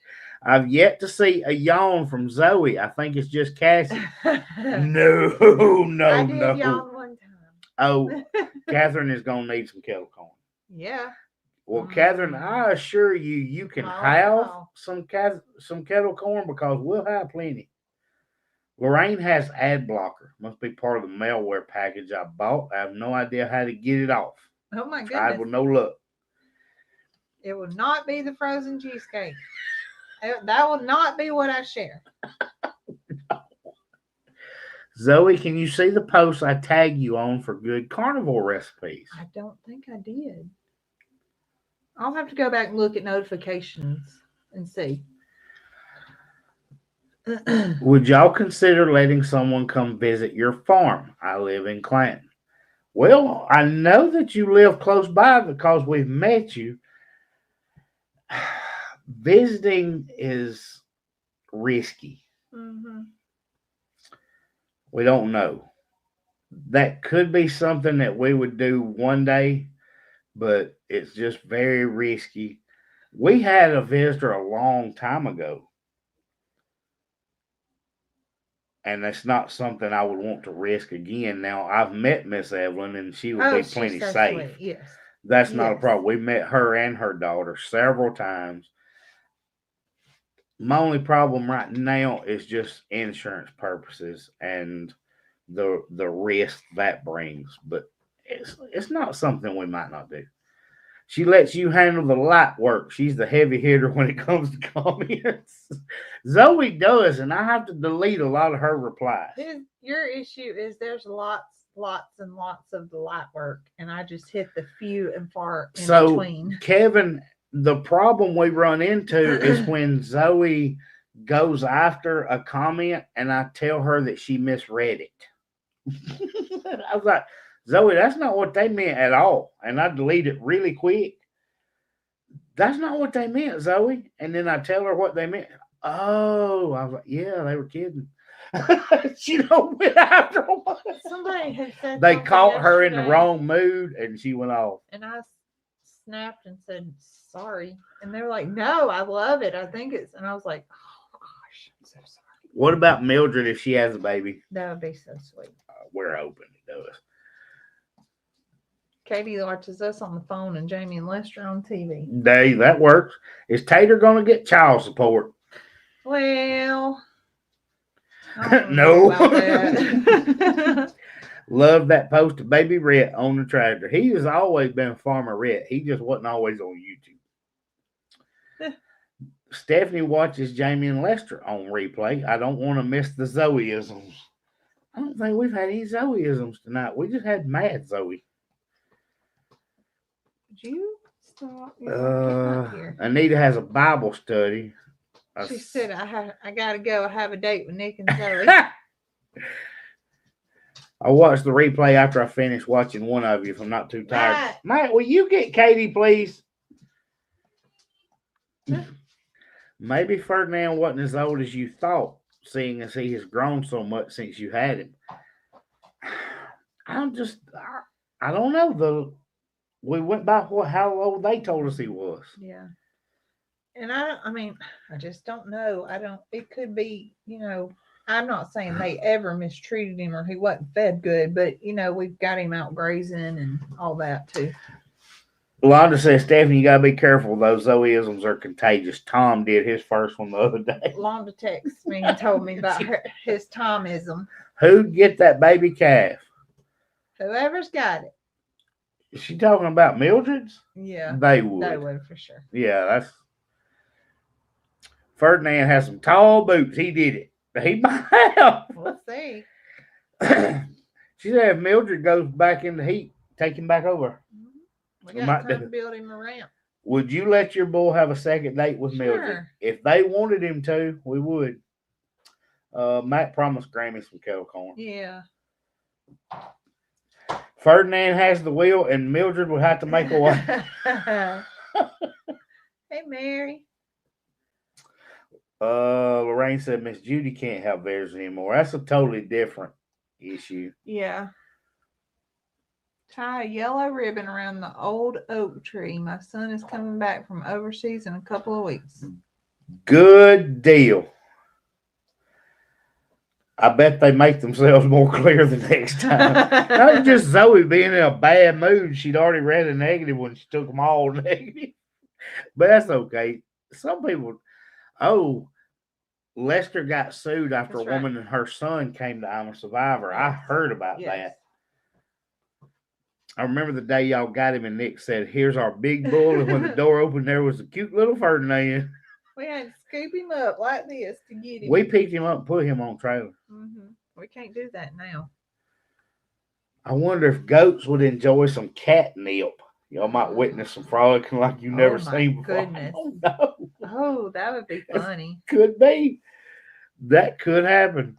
I've yet to see a yawn from Zoe. I think it's just Cassie. I No, did no. yawn one time. Oh, Catherine is going to need some kettle corn. Yeah. Well, Catherine, I assure you, you can have some kettle corn because we'll have plenty. Lorraine has ad blocker. Must be part of the malware package I bought. I have no idea how to get it off. Oh my Tried goodness. with no luck. It will not be the frozen cheesecake. That will not be what I share. Zoe, can you see the post I tag you on for good carnivore recipes? I don't think I did. I'll have to go back and look at notifications and see. Would y'all consider letting someone come visit your farm? I live in Clanton. Well, I know that you live close by because we've met you. Visiting is risky. Mm-hmm. We don't know. That could be something that we would do one day, but it's just very risky. We had a visitor a long time ago, and that's not something I would want to risk again. Now, I've met Miss Evelyn, and she would be plenty so safe. Sweet. Yes. That's not a problem. We met her and her daughter several times. My only problem right now is just insurance purposes and the risk that brings. But it's not something we might not do. She lets you handle the light work. She's the heavy hitter when it comes to comments. Zoe does, and I have to delete a lot of her replies. Your issue is there's lots and lots of the light work, and I just hit the few and far in between. Kevin, the problem we run into is when Zoe goes after a comment and I tell her that she misread it. I was like, Zoe, that's not what they meant at all. And I delete it really quick. That's not what they meant, Zoe. And then I tell her what they meant. Oh, I was like, yeah, they were kidding. She don't went after one. Somebody had said they caught her in the wrong mood and she went off. And I snapped and said, sorry. And they were like, no, I love it. I think it's, and I was like, oh gosh, I'm so sorry. What about Mildred if she has a baby? That would be so sweet. We're open. It does. Katie watches us on the phone and Jamie and Lester on TV. Dave, that works. Is Tater going to get child support? Well, no. Love that post of Baby Rhett on the tractor. He has always been Farmer Rhett. He just wasn't always on YouTube. Stephanie watches Jamie and Lester on replay. I don't want to miss the Zoeisms. I don't think we've had any Zoeisms tonight. We just had Mad Zoe. Did you stop? Anita has a Bible study. She said, I got to go. I have a date with Nick and Zoe. I watched the replay after I finished watching one of you if I'm not too tired. Matt, will you get Katie, please? Maybe Ferdinand wasn't as old as you thought, seeing as he has grown so much since you had him. I don't know. We went by how old they told us he was. Yeah. And I just don't know. It could be, I'm not saying they ever mistreated him or he wasn't fed good, but, we've got him out grazing and all that too. Londa says, Stephanie, you got to be careful. Those Zoeisms are contagious. Tom did his first one the other day. Londa texted me and told me about his Tomism. Who'd get that baby calf? Whoever's got it. Is she talking about Mildred's? Yeah. They would. They would for sure. Yeah, that's... Ferdinand has some tall boots. He did it. He might have. We'll see. She said if Mildred goes back in the heat, take him back over. We got time to build him a ramp. Would you let your boy have a second date with Mildred? If they wanted him to, we would. Matt promised Grammy some kettle corn. Yeah. Ferdinand has the wheel, and Mildred will have to make a way. Hey, Mary. Lorraine said Miss Judy can't have bears anymore. That's a totally different issue. Yeah. Tie a yellow ribbon around the old oak tree. My son is coming back from overseas in a couple of weeks. Good deal. I bet they make themselves more clear the next time. That was just Zoe being in a bad mood. She'd already read a negative when she took them all negative. But that's okay. Some people, Lester got sued after That's a woman and her son came to I'm a Survivor. I heard about that. I remember the day y'all got him and Nick said, "Here's our big bull." And when the door opened, there was a cute little Ferdinand. We had to scoop him up like this to get him. We picked him up and put him on trailer. Mm-hmm. We can't do that now. I wonder if goats would enjoy some catnip. Y'all might witness some frolicking like you've never seen before. Goodness. Oh, no. Oh, that would be funny. Could be. That could happen.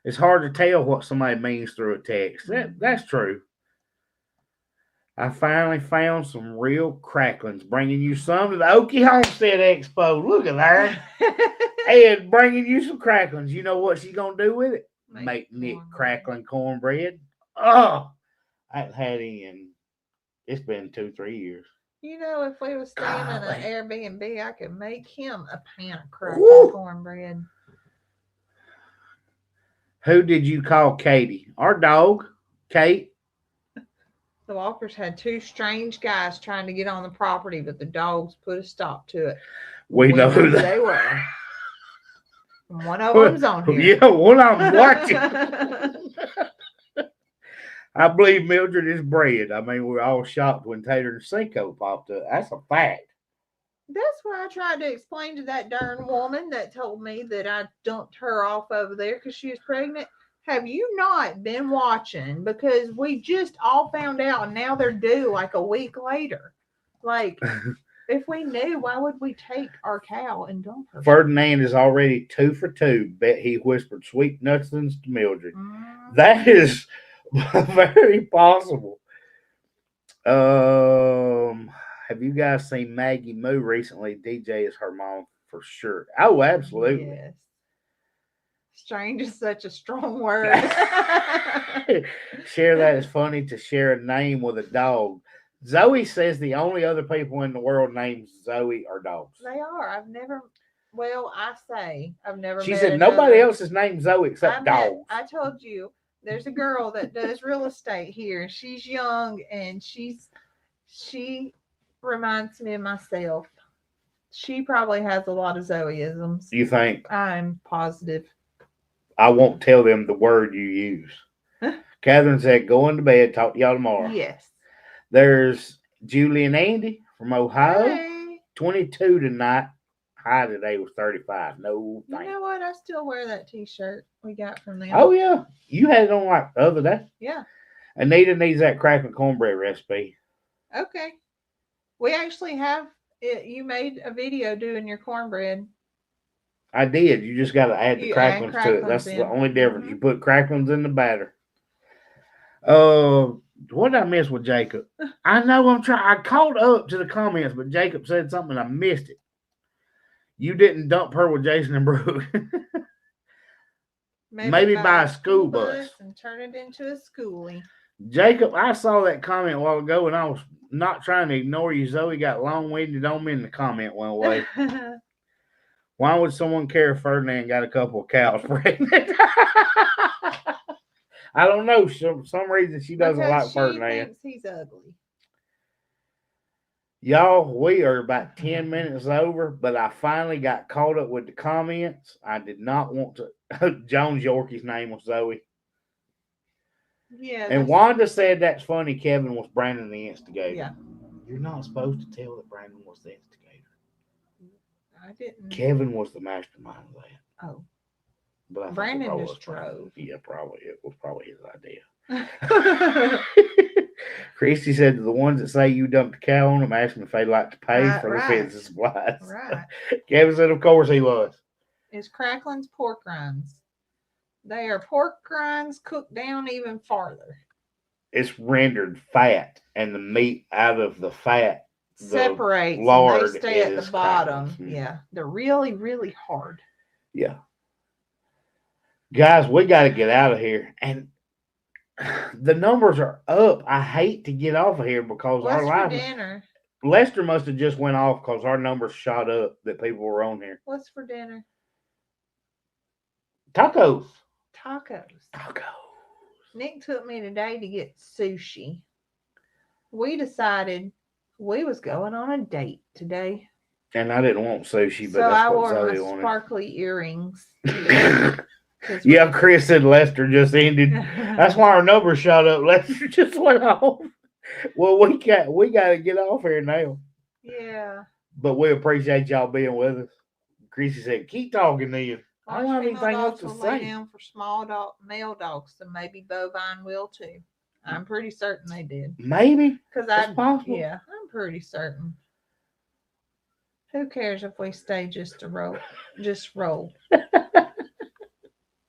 It's hard to tell what somebody means through a text. That's true. I finally found some real cracklings, bringing you some to the Okie Homestead Expo. Look at that. And bringing you some cracklings. You know what she's going to do with it? Make Nick crackling cornbread. Oh, I haven't had any in, it's been 2-3 years. You know, if we were staying in an Airbnb, I could make him a pan of crackling cornbread. Who did you call Katie? Our dog, Kate. The Walkers had two strange guys trying to get on the property, but the dogs put a stop to it. We know who they were. One of them's on here. Yeah, one of them watching. I believe Mildred is bred. I mean, we're all shocked when Tater and Cinco popped up. That's a fact. That's why I tried to explain to that darn woman that told me that I dumped her off over there because she was pregnant. Have you not been watching? Because we just all found out and now they're due like a week later. Like, if we knew, why would we take our cow and dump her? Ferdinand is already 2 for 2. Bet he whispered sweet nothings to Mildred. That is very possible. Have you guys seen Maggie Moo recently? DJ is her mom for sure. Oh, absolutely. Yes. Strange is such a strong word. Share that is funny to share a name with a dog. Zoe says the only other people in the world named Zoe are dogs. They are. I've never She said nobody else is named Zoe except dogs. I told you there's a girl that does real estate here. She's young and she reminds me of myself. She probably has a lot of Zoeisms. You think? I'm positive. I won't tell them the word you use. Catherine said, "Going to bed. Talk to y'all tomorrow." Yes. There's Julie and Andy from Ohio. Hey. 22 tonight. High today was 35. No thanks. You know what? I still wear that t-shirt we got from them. Oh, yeah. You had it on like the other day. Yeah. Anita needs that crackling cornbread recipe. Okay. We actually have it. You made a video doing your cornbread. I did. You just got to add the cracklings to it. That's the only difference. Mm-hmm. You put cracklings in the batter. What did I miss with Jacob? I know I'm trying. I caught up to the comments, but Jacob said something and I missed it. You didn't dump her with Jason and Brooke. Maybe buy a school bus and turn it into a schoolie. Jacob, I saw that comment a while ago and I was not trying to ignore you. Zoe got long-winded on me and the comment went away. Why would someone care if Ferdinand got a couple of cows pregnant? I don't know. For some reason, she doesn't like Ferdinand. Thinks he's ugly. Y'all, we are about 10 minutes over, but I finally got caught up with the comments. I did not want to. Jones Yorkie's name was Zoe. Yeah. And Wanda said that's funny. Kevin was Brandon the instigator. Yeah. You're not supposed to tell that Brandon was the instigator. I didn't. Kevin was the mastermind of that. Oh. But Brandon just drove. Yeah, probably. It was probably his idea. Christy said to the ones that say you dumped the cow on them, ask them if they'd like to pay for the fence and supplies. Right. Kevin said, of course he was. It's Crackling's pork rinds. They are pork rinds cooked down even farther. it's rendered fat, and the meat out of the fat separates and lard they stay at is the bottom. kind of- Yeah, they're really, really hard. Yeah. Guys, we got to get out of here. And the numbers are up. I hate to get off of here because What's our for live dinner? Lester must have just went off because our numbers shot up that people were on here. What's for dinner? Tacos. Tacos. Nick took me today to get sushi. We decided we was going on a date today. And I didn't want sushi, but So I that's what wore my Zoe wanted. sparkly earrings. 'Cause Yeah, Chris said Lester just ended. That's why our numbers shot up. Lester just went off. Well, we got to get off here now. Yeah. But we appreciate y'all being with us. Chrissy said, "Keep talking, then." I don't have Female anything else dogs to will lay say. down for small male dogs, so maybe bovine will too. I'm pretty certain they did. Maybe Because it's possible. yeah, I'm pretty certain. Who cares if we stay just roll?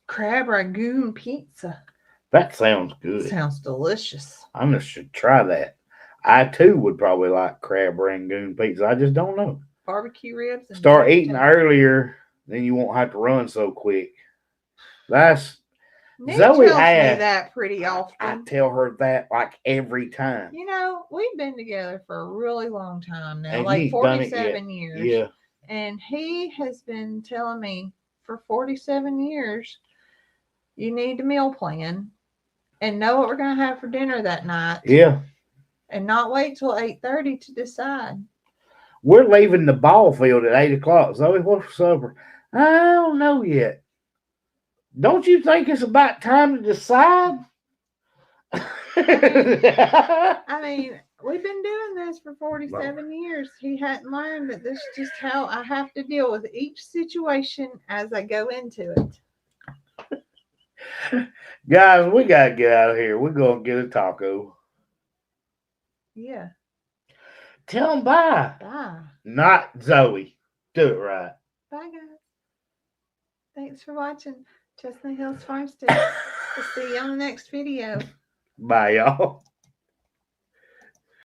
Crab Ragoon pizza. That sounds good. Sounds delicious. I just should try that. I too would probably like crab rangoon pizza. I just don't know. Barbecue ribs. And Start baked eating potatoes. earlier, then you won't have to run so quick. That's Nick Zoe tells me had- that pretty I often. tell her that like every time. You know, we've been together for a really long time now, And like he's done it 47 years. Yeah. And he has been telling me for 47 years, you need to meal plan and know what we're going to have for dinner that night Yeah. and not wait till 8:30 to decide. We're leaving the ball field at 8:00. Zoe, what's for supper? I don't know yet. Don't you think it's about time to decide? I mean, we've been doing this for 47 years. He hadn't learned that this is just how I have to deal with each situation as I go into it. Guys, we got to get out of here. We're going to get a taco. Yeah. Tell them bye. Bye. Not Zoe. Do it right. Bye, guys. Thanks for watching Chestnut Hills Farmstead. We'll see you on the next video. Bye, y'all.